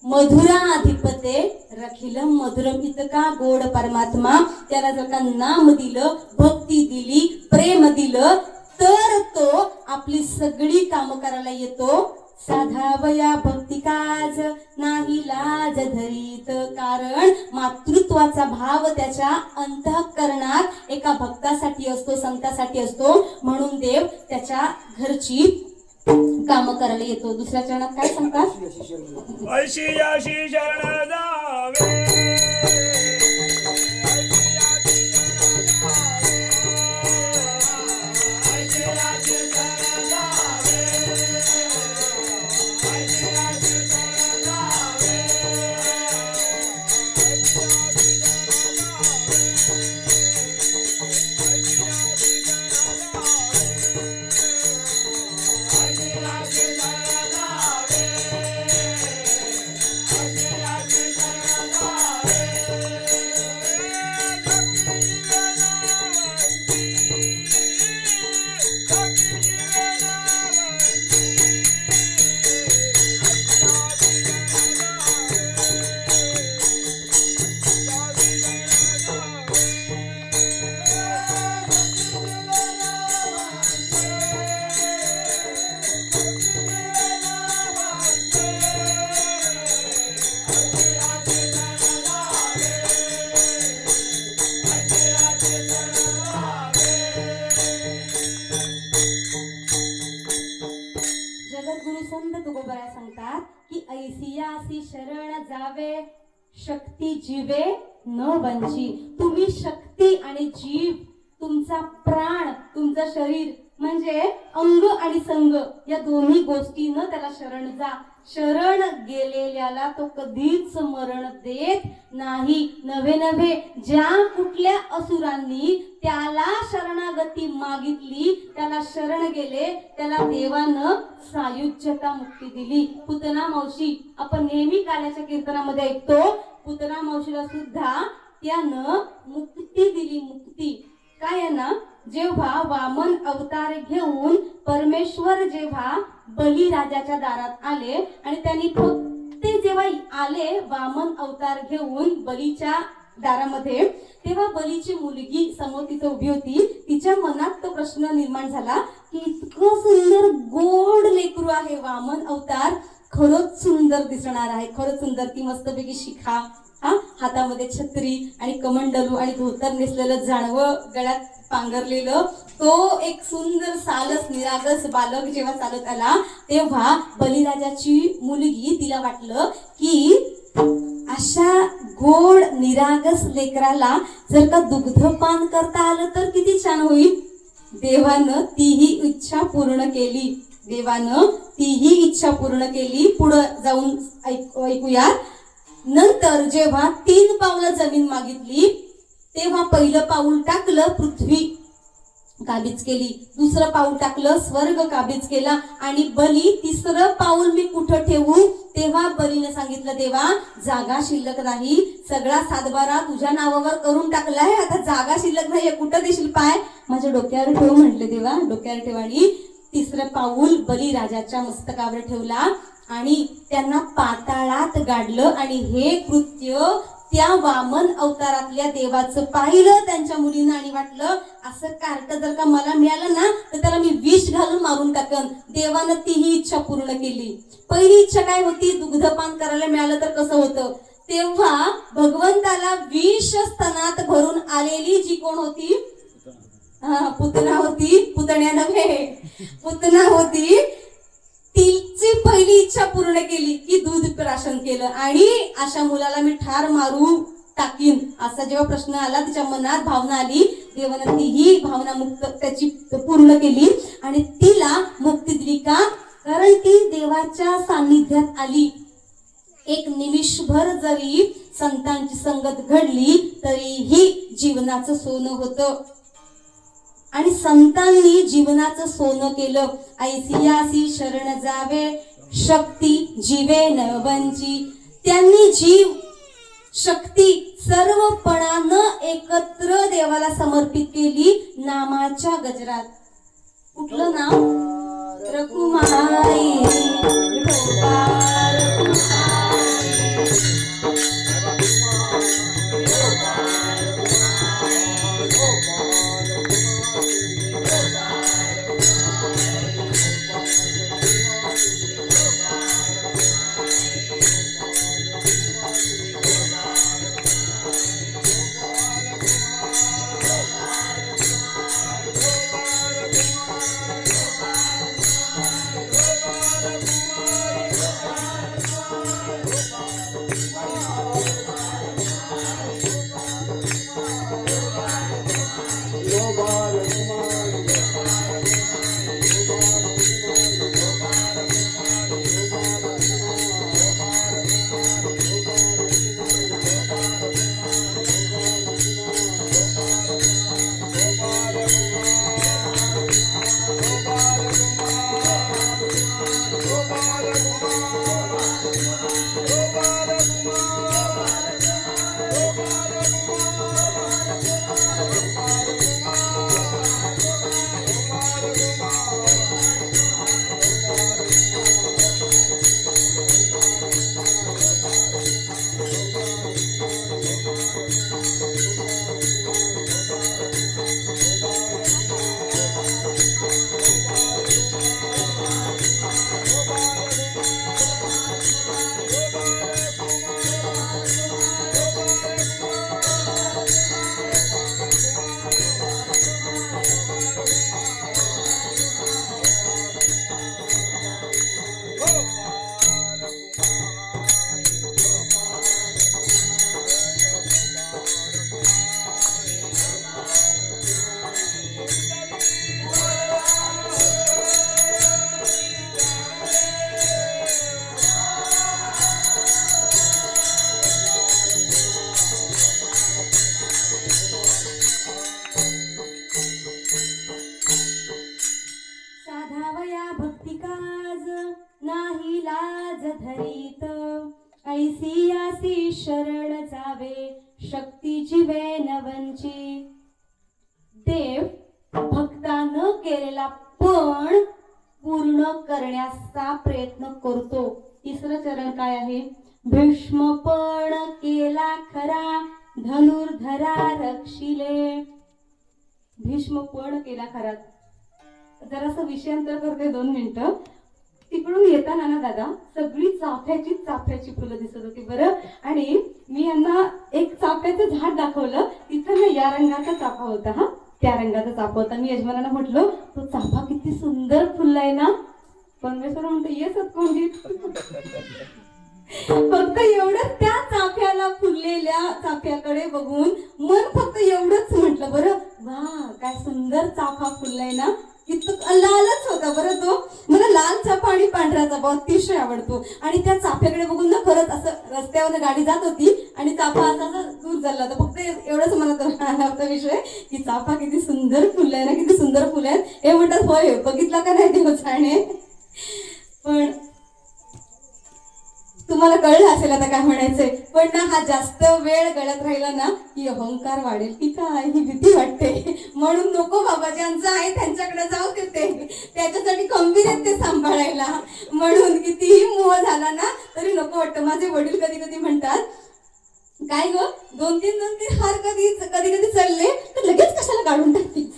मधुराधिपते रखिलम मधुरम, इतका गोड परमात्मा. त्याला जर का नाम दिलं, भक्ती दिली, प्रेम दिलं, तर तो आपली सगळी कामं करायला येतो. साधावया भक्ती काज नाही लाज धरीत, कारण मातृत्वाचा भाव त्याच्या अंतःकरणात एका भक्तासाठी असतो, संतासाठी असतो. म्हणून देव त्याच्या घरची काम करायला येतो. दुसऱ्या चरणात काय सांगतात? अशी अशी शरण जावे, जगद्गुरु संत तुकोबराय सांगतात की ऐसियासी शरण जावे, शक्ती जीवे न वंची. तुम्ही शक्ती आणि जीव, तुमचा प्राण, तुमचं शरीर म्हणजे अंग आणि संग, या दोन्ही गोष्टीनं त्याला शरण जा. शरण गेलेल्याला तो कधीच मरण देत नाही. नव्हे नव्हे ज्या कुठल्या असुरांनी त्याला शरणागती मागितली, त्याला शरण गेले, त्याला देवानं सायुज्यता मुक्ती दिली. पुतना मावशी आपण नेहमी काल्याच्या कीर्तनामध्ये ऐकतो, पुतना मावशीला सुद्धा त्यानं मुक्ती दिली. मुक्ती काय आहे ना, जेव्हा वामन अवतार घेऊन परमेश्वर जेव्हा बलिराजाच्या दारात आले आणि त्यांनी फक्त जेव्हा आले वामन अवतार घेऊन बलीच्या दारामध्ये, तेव्हा बलीची मुलगी समोर तिथे उभी होती. तिच्या मनात तो प्रश्न निर्माण झाला की इतकं सुंदर गोड लेकरू आहे वामन अवतार, खरंच सुंदर दिसणार आहे, खरंच सुंदर. ती मस्तपैकी शिखा, हातामध्ये छत्री आणि कमंडलू आणि धोतर नेसलेलं, जानवं गळ्यात पांघरलेलं, तो एक सुंदर सालस निरागस बालक जेव्हा चालत आला, तेव्हा बलिराजाची मुलगी, तिला वाटलं की अशा गोड निरागस लेकराला जर का दुग्धपान करता आलं तर किती छान होईल. देवानं तीही इच्छा पूर्ण केली. देवानं तीही इच्छा पूर्ण केली. पुढं जाऊन ऐकूया. नंतर जेव्हा 3 पावलं जमीन मागितली तेव्हा पहिलं पाऊल टाकलं पृथ्वी काबीज केली, दुसरं पाऊल टाकलं स्वर्ग काबीज केला आणि बली तिसरं पाऊल मी कुठं ठेवू. तेव्हा बलीने सांगितलं देवा जागा शिल्लक नाही, सगळा सातबारा तुझ्या नावावर करून टाकलाय, आता जागा शिल्लक नाही, कुठं देशील पाय. माझ्या डोक्यावर ठेव म्हटले देवा. डोक्यावर ठेव आणि तिसरं पाऊल बलिराजाच्या मस्तकावर ठेवला आणि त्यांना पाताळात गाडलं. आणि हे कृत्य त्या वामन अवतारातल्या देवाचं पाहिलं त्यांच्या मुलीनं आणि वाटलं असं कार्ट जर का मला मिळालं ना तर त्याला मी विष घालून मारून टाकन. देवानं तीही इच्छा पूर्ण केली. पहिली इच्छा काय होती, दुग्धपान करायला मिळालं तर कसं होतं. तेव्हा भगवंताला विष स्तनात भरून आलेली जी कोण होती, पुतना होती, पुतण्या नव्हे, पुतना होती, तिची पहिली इच्छा पूर्ण केली की दूध प्राशन केलं आणि अशा मुलाला मी ठार मारू टाकीन असा जेव्हा प्रश्न आला तिच्या मनात भावना आली. देवानं तीही भावना मुक्त त्याची पूर्ण केली आणि तिला मुक्ती दिली. का? कारण ती देवाच्या सान्निध्यात आली. एक निमिषभर जरी संतांची संगत घडली तरीही जीवनाचं सोनं होतं आणि संतांनी जीवनाचं सोनं केलं. ऐसियासी शरण जावे शक्ती जीवे नवंची. त्यांनी जीव शक्ती सर्वपणानं एकत्र देवाला समर्पित केली नामाच्या गजरात. कुठलं नाव? रकुमाई धरीत. ऐसियासी शरण जावे शक्ती जीवे नवंची. देव भक्तानं केलेला पण पूर्ण करण्याचा प्रयत्न करतो. तिसरं चरण काय आहे? भीष्म पण केला खरा धनुर्धरा रक्षिले. भीष्म पण केला खरा. जरासं विषयांतर करते 2 मिनिटं. तिकडून येताना ना दादा सगळी चाफ्याची फुलं दिसत होती बरं. आणि मी यांना एक चाफ्याचं झाड दाखवलं. तिथं ना या रंगाचा चाफा होता. हा त्या रंगाचा चाफा होता. मी यजमानांना म्हटलं तो चाफा किती सुंदर फुललाय ना. परमेश्वर म्हणतो ये सत्कोंडी फक्त एवढंच त्या चाफ्याला फुललेल्या चाफ्याकडे बघून मन फक्त एवढंच म्हटलं, बरं वा काय सुंदर चाफा फुललाय ना. इतकं लालच होता बरं तो. मला लाल चाफा आणि पांढरा चाफा अतिशय आवडतो. आणि त्या चाफ्याकडे बघून ना खरंच असं रस्त्यावर गाडी जात होती आणि चाफा असा दूर चालला होता. फक्त एवढंच म्हणत होता विषय की चाफा किती सुंदर फुललाय ना, किती सुंदर फुल आहेत. हे म्हणतात होय बघितला का नाही देवचाने. पण तुम्हाला कळलं असेल आता काय म्हणायचंय. पण ना हा जास्त वेळ गळत राहिला ना की अहंकार वाढेल की काय ही भीती वाटते. म्हणून नको बाबा, ज्यांचं आहे त्यांच्याकडे जाऊ देते. त्याच्यासाठी खंबीर आहेत ते सांभाळायला. म्हणून कितीही मोह झाला ना तरी नको वाटतं. माझे वडील कधी कधी म्हणतात, काय ग दोन तीन हार कधी कधी चढले तर लगेच कशाला काढून टाकते.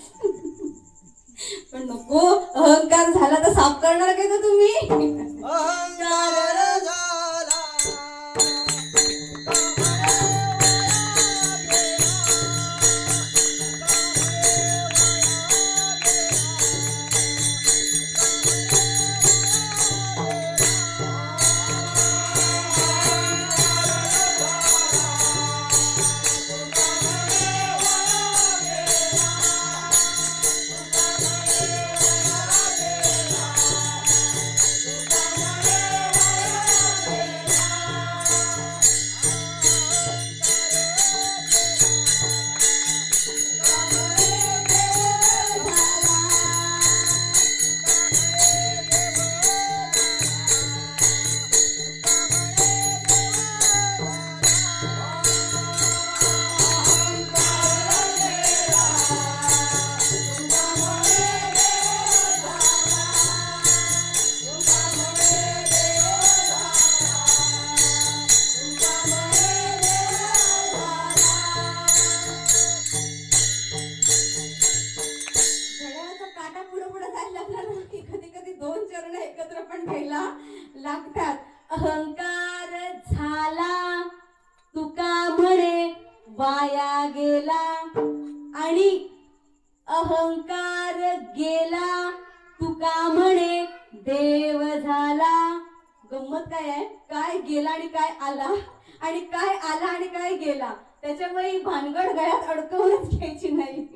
पण नको, अहंकार झाला तर साफ करणार काय का तुम्ही. लागतात. अहंकार झाला तुका म्हणे वाया गेला आणि अहंकार गेला तुका म्हणे देव झाला. गंमत काय आहे, काय गेला आणि काय आला, आणि काय आला आणि काय गेला. त्याच्यामुळे भानगड गळ्यात अडकवूनच घ्यायची नाही.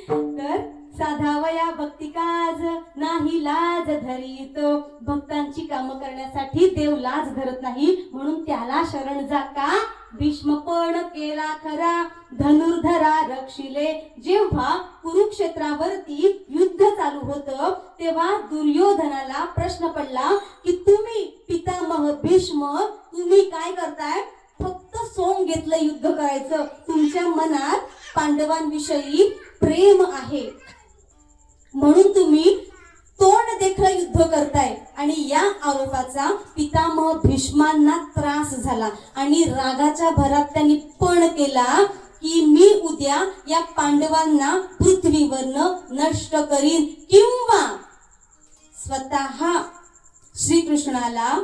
तर साधावया भक्ती काज नाही लाज धरीत. भक्तांची कामं करण्यासाठी देव लाज धरत नाही, म्हणून त्याला शरण जा का. भीष्म पण केला खरा धनुर्धरा रक्षिले. जेव्हा कुरुक्षेत्रावरती युद्ध चालू होतं तेव्हा दुर्योधनाला प्रश्न पडला की तुम्ही पितामह भीष्म तुम्ही काय करताय. फक्त सोंग घेतलं युद्ध करायचं. तुमच्या मनात पांडवांविषयी प्रेम आहे म्हणून तुम्ही तोंड देखलं युद्ध करताय. आणि या आरोपाचा पितामह भीष्मांना त्रास झाला आणि रागाच्या भरात त्यांनी पण केला की मी उद्या या पांडवांना पृथ्वीवरनं नष्ट करीन किंवा स्वतः श्रीकृष्णाला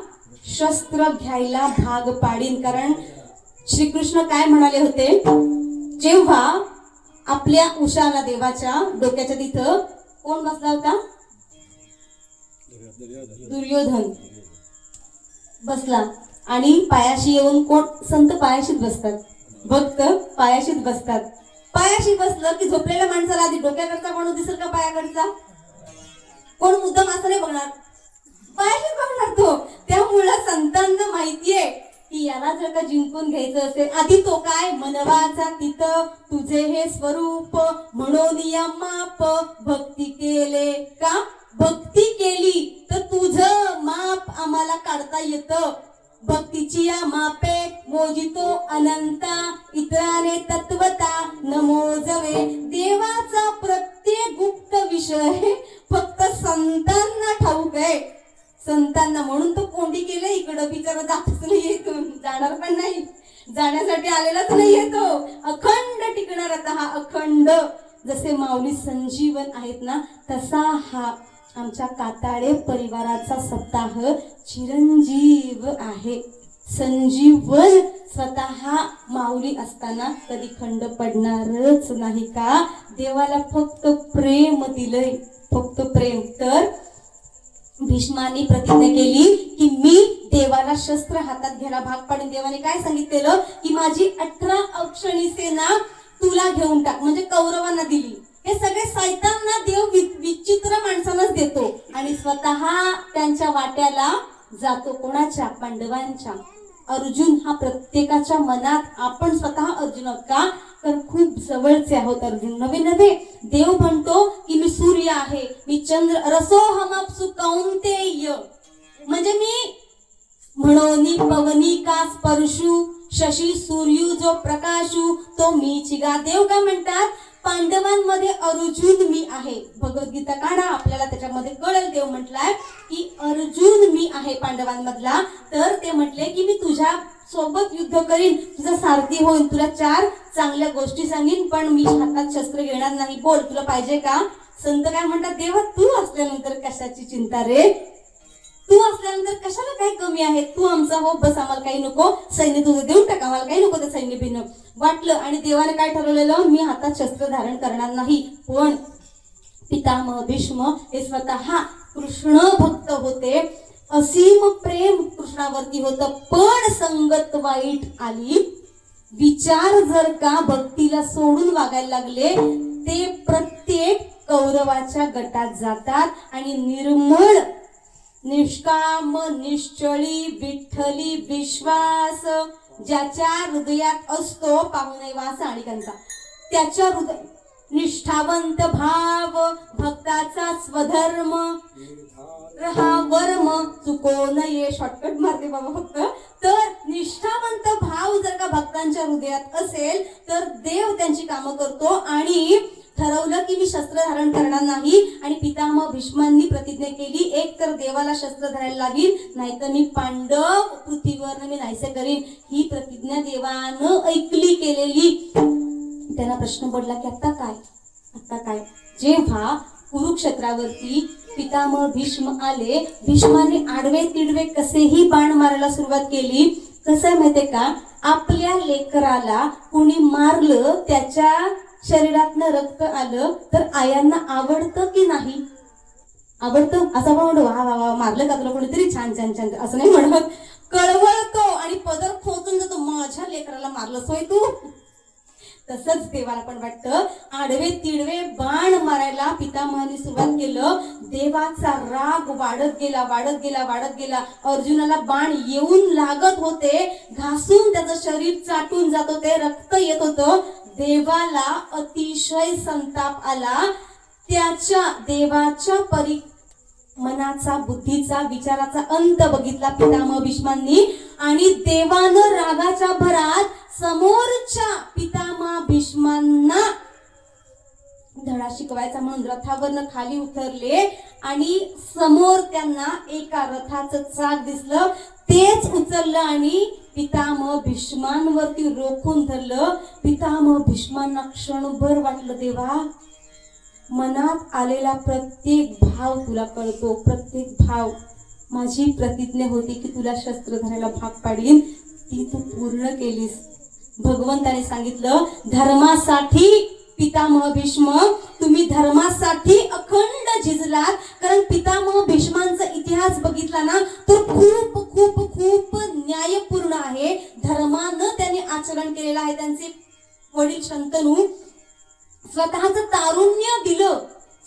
शस्त्र घ्यायला भाग पाडीन. कारण श्रीकृष्ण काय म्हणाले होते, जेव्हा आपल्या उषाला देवाच्या डोक्याच्या तिथं कोण बसला होता, दुर्योधन बसला. आणि पायाशी येऊन कोण संत पायाशीच बसतात, भक्त पायाशीच बसतात. पायाशी बसलं की झोपलेल्या माणसाला आधी डोक्याकडचा माणूस दिसेल का पायाकडचा. कोण मुद्दाम असं नाही बघणार, पायाशीच बघणार तो. त्यामुळं संतांना माहितीये की याला जर का जिंकून घ्यायचं असेल आधी तो काय मनवाचा तिथं तुझे हे स्वरूप म्हणून या माप भक्ती केले का. भक्ती केली तर तुझं माप आम्हाला काढता येतं. भक्तीची या मापे मोजितो अनंता इतराने तत्वता न मोजवे. देवाचा प्रत्येक गुप्त विषय फक्त संतांना ठाऊक आहे, संतांना. म्हणून तो कोंडी केले इकडं बिचारा जातच नाही, इथून जाणार पण नाही, जाण्यासाठी आलेलाच नाहीये तो. अखंड टिकणार आता हा अखंड. जसे माऊली संजीवन आहेत ना तसा हा आमच्या काताळे परिवाराचा सप्ताह चिरंजीव आहे. संजीवन स्वतः माऊली असताना कधी खंड पडणारच नाही का. देवाला फक्त प्रेम दिलंय, फक्त प्रेम. तर भीष्माने प्रतिज्ञा केली की मी देवाला शस्त्र हातात घ्यायला भाग पाडून. देवाने काय सांगितलेलं की माझी 18 अक्षणी सेना तुला घेऊन टाक, म्हणजे कौरवांना दिली. हे सगळे साहित्यांना देव विचित्र माणसांनाच देतो आणि स्वतः त्यांच्या वाट्याला जातो. कोणाच्या? पांडवांच्या. अर्जुन हा प्रत्येकाच्या मनात, आपण स्वतः अर्जुन आहोत का? तर खूप जवळचे आहोत अर्जुन. नवे नवे देव म्हणतो की मी सूर्य आहे, मी चंद्र, रसोहमप्सु कौंतेय, म्हणजे मी म्हणोनी पवनी का स्पर्शू, शशी सूर्यू जो प्रकाशू तो मी चिगा. देव काय म्हणतात? पांडवांमध्ये अर्जुन मी आहे. भगवद्गीता काढा, आपल्याला त्याच्यामध्ये कळेल. देव म्हटलाय की अर्जुन मी आहे पांडवांमधला. तर ते म्हटले की मी तुझ्या सोबत युद्ध करीन, तुझा सारथी होईन, तुला 4 चांगल्या गोष्टी सांगीन, पण मी हातात शस्त्र घेणार नाही. बोल, तुला पाहिजे का? संत काय म्हणतात? देवा तू असल्यानंतर कशाची चिंता रे, तू असल्यानंतर कशाला काही कमी आहे, तू आमचा हो, बस आम्हाला काही नको, सैन्य तुझं देऊन टाक, आम्हाला काही नको ते सैन्य भिन्न. वाटलं आणि देवाने काय ठरवलेलं? मी हातात शस्त्र धारण करणार नाही. पण पितामह भीष्म हे स्वतः कृष्ण भक्त होते, असीम प्रेम कृष्णावरती होतं, पण संगत वाईट आली, विचार जर का भक्तीला सोडून वागायला लागले, ते प्रत्येक कौरवाच्या गटात जातात आणि निर्मळ निष्काम निश्चळी विठ्ठली विश्वास ज्याच्या हृदयात असतो, पाहुणे वास आणि कंचा, त्याच्या हृदय निष्ठावंत भाव, भक्ताचा स्वधर्म, हा वर्म चुको नये. शॉर्टकट मारते बाबा फक्त. तर निष्ठावंत भाव जर का भक्तांच्या हृदयात असेल तर देव त्यांची कामं करतो. आणि ठरवलं की मी शस्त्र धारण करणार नाही. आणि पितामह भीष्मांनी प्रतिज्ञा केली, एक तर देवाला शस्त्र धरायला लावीन, नाहीतर मी पांडव पृथ्वीवर मी नाहीसे करीन. ही प्रतिज्ञा देवानं ऐकली केलेली. त्यांना प्रश्न पडला की आता काय, आता काय? जेव्हा कुरुक्षेत्रावरती पितामह भीष्म आले, भीष्माने आडवे तिडवे कसेही बाण मारायला सुरुवात केली. कसं आहे माहितीये का? आपल्या लेकराला कुणी मारलं, त्याच्या शरीरातनं रक्त आलं तर आयांना आवडतं की नाही? आवडतं. असं म्हणतो वा वा वा मारलं का तुला कोणीतरी, छान छान छान, असं नाही म्हणत. कळवळतो आणि पदर खोचून जातो, माझ्या लेकराला मारलंस होय तू. तसंच देवाला पण वाटतं. आडवे तिडवे बाण मारायला पितामहाने सुरुवात केलं. देवाचा राग वाढत गेला, वाढत गेला, वाढत गेला. अर्जुनाला बाण येऊन लागत होते, घासून त्याचं शरीर चाटून जात होते, रक्त येत होतं. देवाला अतिशय संताप आला. त्याच्या देवाच्या मनाचा, बुद्धीचा, विचाराचा अंत बघितला पितामह भीष्मांनी. आणि देवानं रागाच्या भरात समोरच्या पितामह भीष्मांना धडा शिकवायचा म्हणून रथावरनं खाली उतरले आणि समोर त्यांना एका रथाचं चाक दिसलं, तेच उचललं आणि पितामह भीष्मांवरती रोखून धरलं. पितामह भीष्मांना क्षणभर वाटलं, देवा मनात आलेला प्रत्येक भाव तुला कळतो, प्रत्येक भाव. माझी प्रतिज्ञा होती की तुला शस्त्र धरायला भाग पाडीन, ती तू पूर्ण केलीस. भगवंताने सांगितलं, धर्मासाठी पितामह भीष्म तुम्ही धर्मासाठी अखंड झिजलात. कारण पितामह भीष्मांचा इतिहास बघितला ना तर खूप खूप खूप न्यायपूर्ण आहे. धर्मानं त्यांनी आचरण केलेलं आहे. त्यांचे वडील शंतनू स्वतःचं तारुण्य दिलं,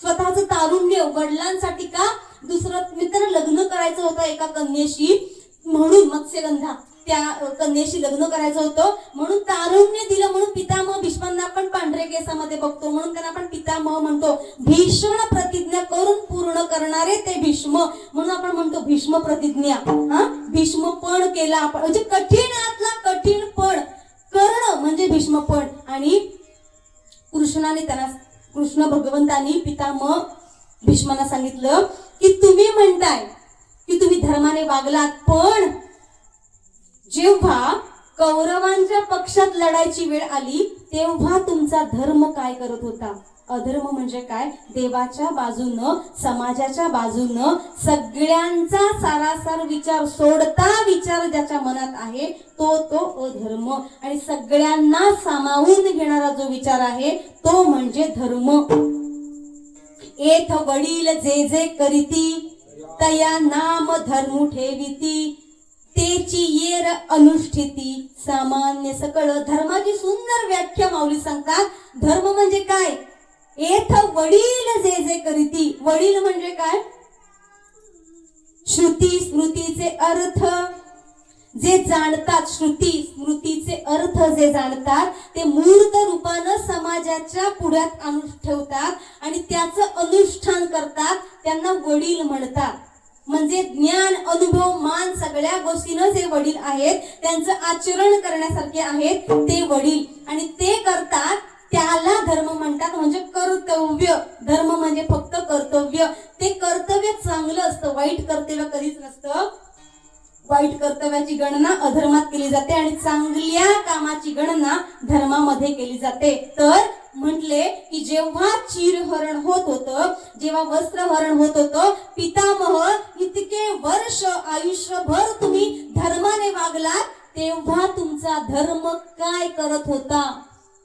स्वतःचं तारुण्य वडिलांसाठी. का? दुसरं मित्र लग्न करायचं होतं एका कन्येशी, म्हणून मत्स्यगंधा त्या कन्येशी लग्न करायचं होतं, म्हणून तारुण्य दिलं. म्हणून पितामह भीष्मांना आपण पांढरे केसामध्ये बघतो, म्हणून त्यांना आपण पितामह म्हणतो. भीषण प्रतिज्ञा करून पूर्ण करणारे ते भीष्म, म्हणून आपण म्हणतो भीष्म प्रतिज्ञा. हा, भीष्मपण केला आपण, म्हणजे कठीणातला कठीणपण करणं म्हणजे भीष्मपण. आणि कृष्णाने त्यांना, कृष्ण भगवंतांनी पितामह भीष्मांना सांगितलं की तुम्ही म्हणताय की तुम्ही धर्माने वागलात, पण जेव्हा कौरवांच्या पक्षात लढायची वेळ आली तेव्हा तुमचा धर्म काय करत होता? अधर्म म्हणजे काय? देवाच्या बाजूनं, समाजाच्या बाजूनं सगळ्यांचा सारासार विचार सोडता विचार ज्याच्या मनात आहे तो अधर्म. आणि सगळ्यांना सामावून घेणारा जो विचार आहे तो म्हणजे धर्म. एथ वडील जे जे करीती तया नाम धर्म ठेविती तेची येर अनुष्ठिती सामान्य सकळ. धर्माची सुंदर व्याख्या माऊली सांगतात. धर्म म्हणजे काय? एथ वडील जे जे करीती. वडील म्हणजे काय? श्रुती स्मृतीचे अर्थ जे जाणतात, श्रुती स्मृतीचे अर्थ जे जाणतात ते मूर्त रूपानं समाजाच्या पुढ्यात आणून ठेवतात आणि त्याचं अनुष्ठान करतात, त्यांना वडील म्हणतात. म्हणजे ज्ञान अनुभव मान सगळ्या गोष्टीनं जे वडील आहेत त्यांचं आचरण करण्यासारखे आहेत ते वडील, आणि ते करतात त्याला धर्म म्हणतात. म्हणजे कर्तव्य. धर्म म्हणजे फक्त कर्तव्य. ते कर्तव्य चांगलं असतं, वाईट कर्तव्य कधीच नसतं. वाईट कर्तव्याची गणना अधर्मात केली जाते आणि चांगल्या कामाची गणना धर्मामध्ये केली जाते. तर म्हटले की जेव्हा चिरहरण होत होतं, जेव्हा वस्त्रहरण होत होतं, पितामह इतके वर्ष आयुष्यभर तुम्ही धर्माने वागलात, तेव्हा तुमचा धर्म काय करत होता?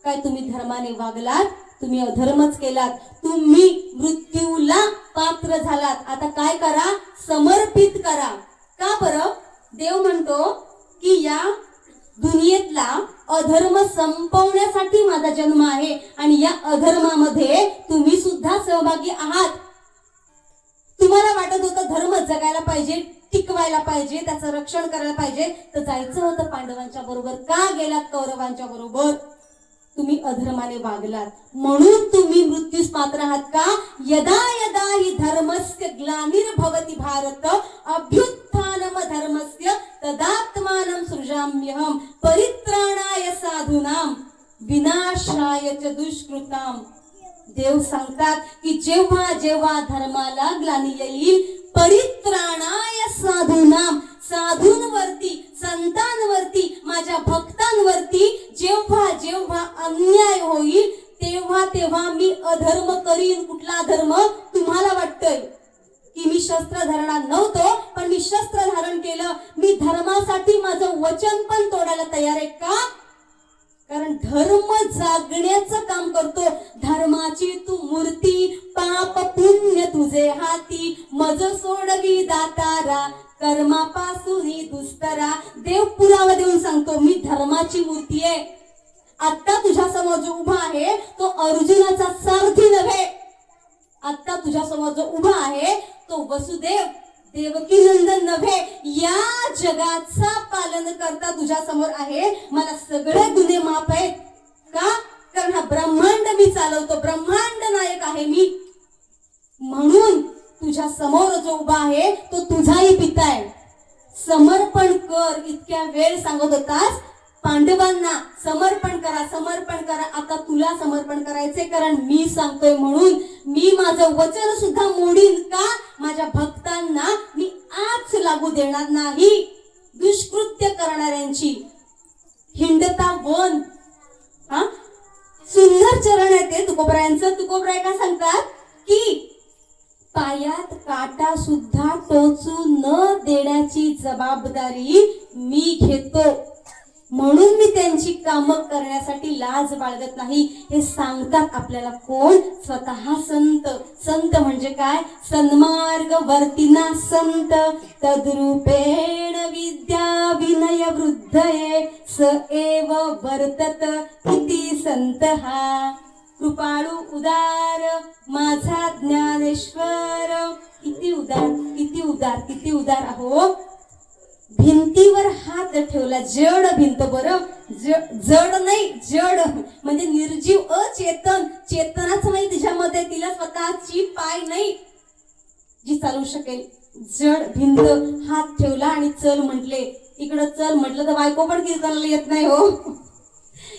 काय तुम्ही धर्माने वागलात? तुम्ही अधर्मच केलात. तुम्ही मृत्यूला पात्र झालात. आता काय करा? समर्पित करा. का बरं? देव म्हणतो की या दुनियेतला अधर्म संपवण्यासाठी माझा जन्म आहे आणि या अधर्मामध्ये तुम्ही सुद्धा सहभागी आहात. तुम्हाला वाटत होतं धर्म जगायला पाहिजे, टिकवायला पाहिजे, त्याचं रक्षण करायला पाहिजे, तर जायचं होतं पांडवांच्या बरोबर. का गेलात कौरवांच्या बरोबर? तुम्ही अधर्माने वागलात म्हणून तुम्ही मृत्यूस पात्र आहात. का? यदा यदा हि धर्मस्य ग्लानिर्भवति भारत अभ्युत्थानम धर्मस्य तदात्मानं सृजाम्यहम परित्राणाय साधूनां विनाशाय च दुष्कृताम. देव सांगतात की जेव्हा जेव्हा धर्माला ग्लानी येईल, परित्राणाय साधूनां, साधूंवरती, संतांवरती, माझ्या भक्तांवरती जेव्हा जेव्हा अन्याय होईल तेव्हा तेव्हा मी अधर्म करीन. कुठला धर्म? तुम्हाला वाटतंय की मी शस्त्र धरणार नव्हतो, पण मी शस्त्र धारण केलं. मी धर्मासाठी माझं वचन पण तोडायला तयार आहे. का? कारण धर्म जागण्याचं काम करतो. धर्माची तू मूर्ती, पाप पुण्य तुझे हाती, मज सोडवी दातारा, कर्मापासून दुस्तरा. देव पुरावा देऊन सांगतो मी धर्माची मूर्ती आहे. आता तुझ्या समोर जो उभा आहे तो अर्जुनाचा सारथी नव्हे. आता तुझ्या समोर जो उभा आहे तो वसुदेव देवकी नंदन नव्हे, या जगाचा पालन करता तुझ्या समोर आहे. मला सगळे गुन्हे माफ आहेत. का? कारण हा ब्रह्मांड मी चालवतो, ब्रह्मांड नायक आहे मी. म्हणून तुझ्या समोर जो उभा आहे तो तुझाही पिता आहे. समर्पण कर. इतक्या वेळ सांगत होतास पांडवांना समर्पण करा, समर्पण करा. आता तुला समर्पण करायचे, कारण मी सांगतोय म्हणून. मी माझं वचन सुद्धा मोडीन. का? माझ्या भक्तांना मी आच लागू देणार नाही. दुष्कृत्य करणाऱ्यांची हिंडता वन. हा सुंदर चरण आहे ते तुकोबरायांचं. तुकोबराय काय सांगतात की पायात काटा सुद्धा टोचू न देण्याची जबाबदारी मी घेतो, म्हणून मी त्यांची कामं करण्यासाठी लाज बाळगत नाही. हे सांगतात आपल्याला कोण? स्वतः संत. संत म्हणजे काय? सन्मार्ग वर्तिना संत. तद्रूपेण विद्या विनय वृद्धये स एव वर्तत इति संत हा. कृपाळू उदार माझा ज्ञानेश्वर. किती उदार, किती उदार, किती उदार. अहो भिंतीवर हात ठेवला. जड भिंत. बरं जड नाही, जड म्हणजे निर्जीव, अचेतन. चेतनाच नाही तिच्यामध्ये. तिला स्वतःची पाय नाही जी चालू शकेल. जड भिंत हात ठेवला आणि चल म्हटले. इकडं चल म्हटलं तर बायको पण कीर्तनाला येत नाही हो.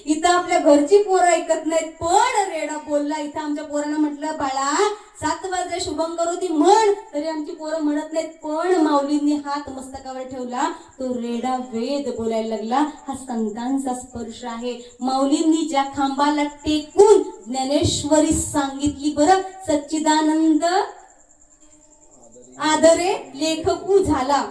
इथं आपल्या घरची पोरं ऐकत नाहीत, पण रेडा बोलला. इथं आमच्या पोरांना म्हटलं बाळा 7 वाजता शुभम करोती म्हण, तरी आमची पोरं म्हणत नाहीत. पण माऊलींनी हात मस्तकावर ठेवला, तो रेडा वेद बोलायला लागला. हा संतांचा स्पर्श आहे. माऊलींनी ज्या खांबाला टेकून ज्ञानेश्वरी सांगितली. बरं सच्चिदानंद आदरे लेखकू झाला.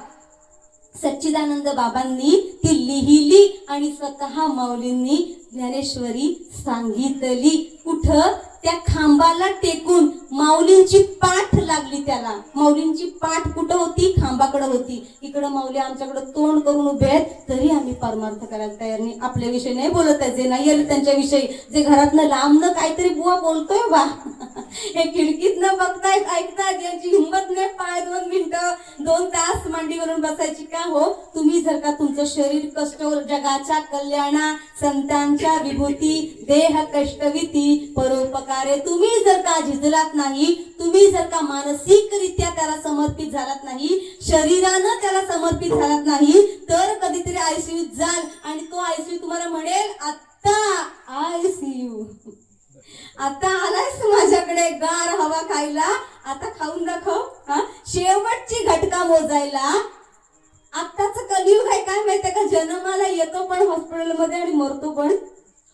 सच्चिदानंद बाबांनी ती लिहिली आणि स्वतः माऊलींनी ज्ञानेश्वरी सांगितली. कुठं? त्या खांबाला टेकून माऊलींची पाठ लागली त्याला. माऊलींची पाठ कुठं होती? खांबाकडे होती. इकडं माऊली आमच्याकडे तोंड करून उभे आहेत, तरी आम्ही परमार्थ करायला तयार नाही. आपल्याविषयी नाही बोलत आहे, जे नाही आले त्यांच्याविषयी, जे घरातनं लांबनं काहीतरी बुवा बोलतोय बा हे खिडकीत न बघतायत, ऐकतायत, यांची हिंमत नाही पाय 2 मिनिटं 2 तास मांडी घालून बसायची का हो? तुम्ही जर का तुमचं शरीर कष्ट, जगाच्या कल्याणा, संतांच्या विभूती, देह कष्टविती, परोपकारे तुम्ही जर का झिजलात नाही, तुम्ही जर का मानसिकरित्या त्याला समर्पित झालात नाही, शरीरानं त्याला समर्पित झालात नाही, तर कधीतरी आयसीयू जाल आणि तो आयसीयू तुम्हाला म्हणेल आता आयसीयू, आता आलायस माझ्याकडे गार हवा खायला, आता खाऊन दाखव. शेवटची घटका मोजायला. आत्ताच कलियुग आहे काय माहितीये का? जन्माला येतो पण हॉस्पिटलमध्ये आणि मरतो पण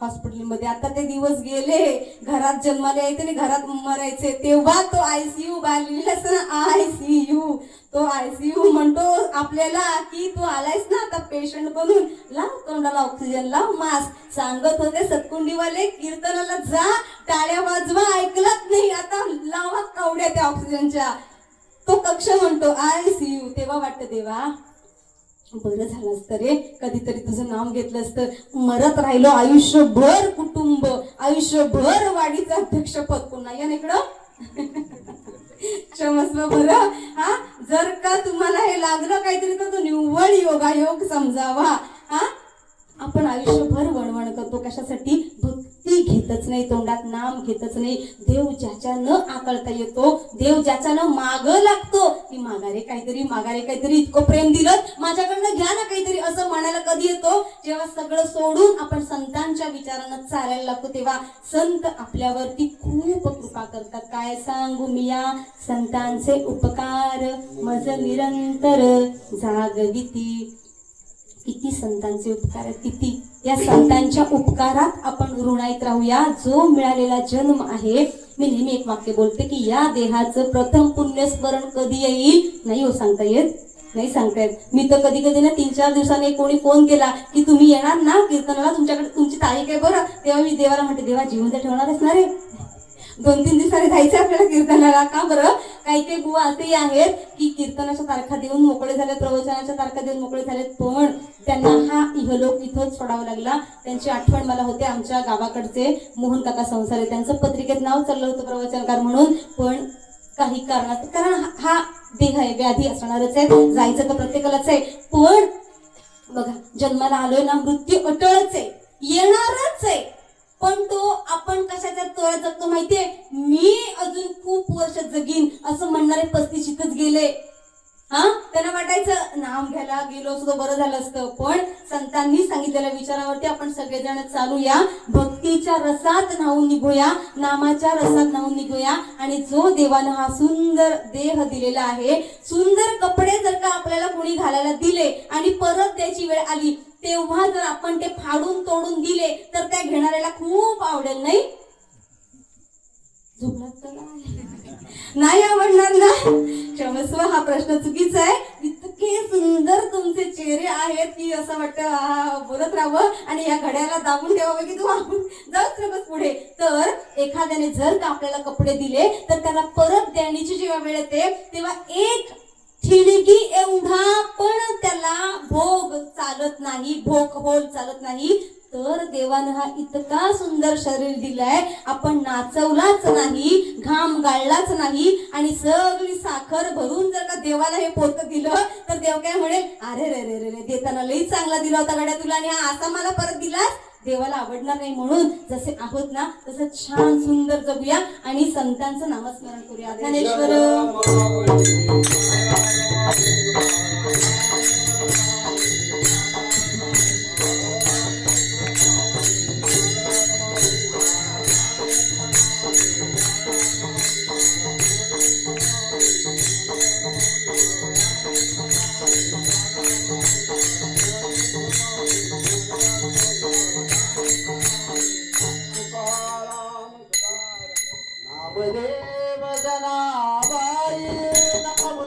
हॉस्पिटलमध्ये. आता ते दिवस गेले, घरात जन्माला यायचे आणि घरात मरायचे. तेव्हा तो आयसीयू बाहेर असतो ना, आयसीयू, तो आयसीयू म्हणतो आपल्याला की तू आलायस ना आता पेशंट बनून, लाव तोंडाला ऑक्सिजन, लाव मास्क. सांगत होते सतकुंडीवाले, कीर्तनाला जा, टाळ्या वाजवा, ऐकलत नाही, आता लावा कवड्या त्या ऑक्सिजनच्या. तो कक्ष म्हणतो आयसीयू. तेव्हा वाटतं देवा बरं झालं असतं रे, कधीतरी तुझं नाम घेतलं असतं. मरत राहिलो आयुष्यभर कुटुंब, आयुष्यभर वाडीचं अध्यक्षपद. पुन्हा या इकडं क्षमस्व बरं. जर का तुम्हाला हे लागलं काहीतरी तर तो निव्वळ योगायोग समजावा. आपण आयुष्यभर वणवण करतो कशासाठी? भक्ती घेतच नाही, तोंडात नाम घेतच नाही. देव ज्याच्यानं आकळता येतो, देव ज्याच्यानं माग लागतो, की माघारे काहीतरी, माघारे काहीतरी, इतकं प्रेम दिलं माझ्याकडनं घ्या ना काहीतरी, असं म्हणायला कधी येतो? जेव्हा सगळं सोडून आपण संतांच्या विचारानं चालायला लागतो, तेव्हा संत आपल्यावरती खूप कृपा करतात. काय सांगू मिया संतांचे उपकार, मज निरंतर जागविती. किती संतांचे उपकार आहेत, किती. या संतांच्या उपकारात आपण ऋणाईत राहूया. जो मिळालेला जन्म आहे, मी नेहमी एक वाक्य बोलते की या देहाचं प्रथम पुण्यस्मरण कधी येईल नाही हो सांगता येत, नाही सांगता येत. मी तर कधी कधी ना 3-4 दिवसांनी कोणी फोन केला की तुम्ही येणार ना कीर्तनाला, तुमच्याकडे तुमची तारीख आहे बरं, तेव्हा मी देवाला म्हणते देवा जिवंत ठेवणारच ना रे, 2-3 दिवसांनी जायचं आपल्याला कीर्तनाला. का बरं? काही काही बुवा असेही आहेत की कीर्तनाच्या तारखा देऊन मोकळे झाले, प्रवचनाच्या तारखा देऊन मोकळे झालेत, पण त्यांना हा इहलोक इथंच सोडावा लागला. त्यांची आठवण मला होते आमच्या गावाकडचे मोहन काका संसारे, त्यांचं पत्रिकेत नाव चाललं होतं प्रवचनकार म्हणून, पण काही कारणात, कारण हा देह आहे, व्याधी असणारच आहे, जायचं तर प्रत्येकालाच आहे. पण बघा जन्माला आलोय ना, मृत्यू अटळच आहे, येणारच आहे. पण तो आपण कशाच्या तोळ्यात जगतो माहितीये? मी अजून खूप वर्ष जगीन असं म्हणणारे 35 गेले. त्यांना वाटायचं नाम घ्यायला गेलो असतो बरं झालं असतं. पण संतांनी सांगितलेल्या विचारावरती आपण सगळेजण चालूया, भक्तीच्या रसात न्हावून निघूया, नामाच्या रसात न्हावून निघूया. आणि जो देवानं हा सुंदर देह दिलेला आहे, सुंदर कपडे जर का आपल्याला कोणी घालायला दिले आणि परत द्यायची वेळ आली, तेव्हा जर आपण ते फाडून तोडून दिले तर त्या घेणाऱ्याला खूप आवडेल नाही? नाही आवडणार ना? क्षमस्व, हा प्रश्न चुकीचा आहे. इतके सुंदर तुमचे चेहरे आहेत की असं वाटतं बोलत राहावं आणि या घड्याला दाबून ठेवावं की तू जाऊच नकोस पुढे. तर एखाद्याने जर का आपल्याला कपडे दिले तर त्याला परत देण्याची जेव्हा वेळ येते तेव्हा एक ठिणगी एवढा पण त्याला भोग चालत नाही, भोग होल चालत नाही. तर देवानं हा इतका सुंदर शरीर दिलाय, आपण नाचवलाच नाही, घाम गाळलाच नाही आणि सगळी साखर भरून जर का देवाला हे पोत दिलं तर देव काय म्हणेल, अरे रे रे रे रे, देताना लई चांगला दिला होता गड्या तुला आणि हा असा मला परत दिलास. देवाला आवडणार नाही. म्हणून जसे आहोत ना तसं छान सुंदर जगूया आणि संतांचं नामस्मरण करूया. ज्ञानेश्वर नामदेव जनाबाई नाम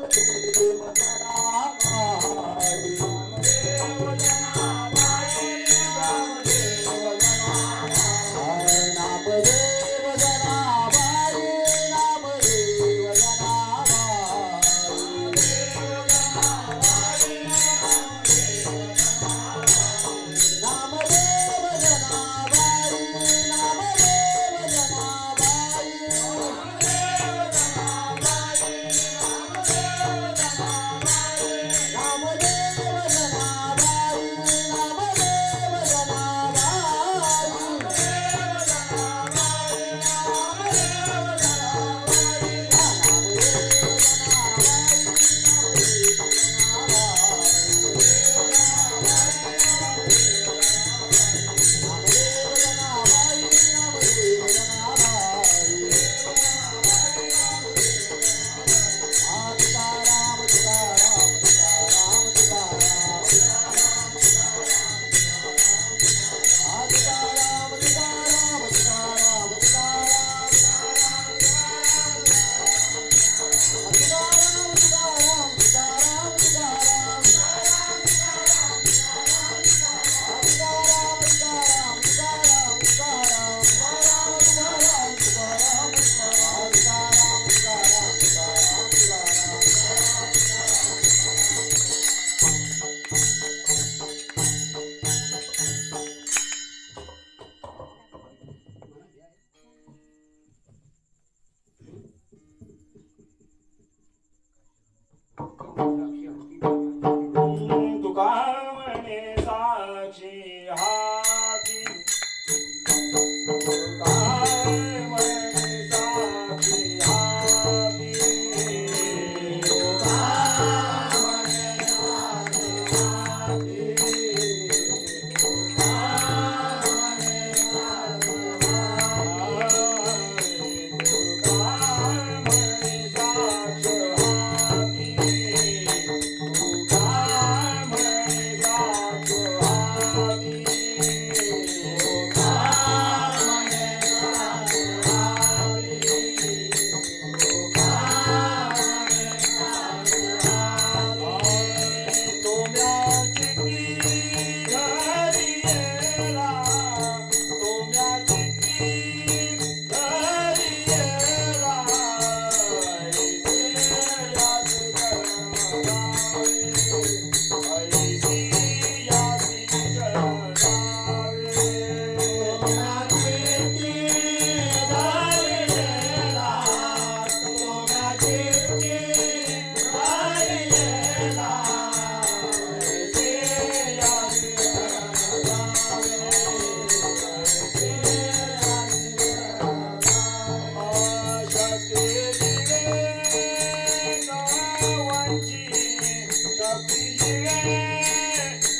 गे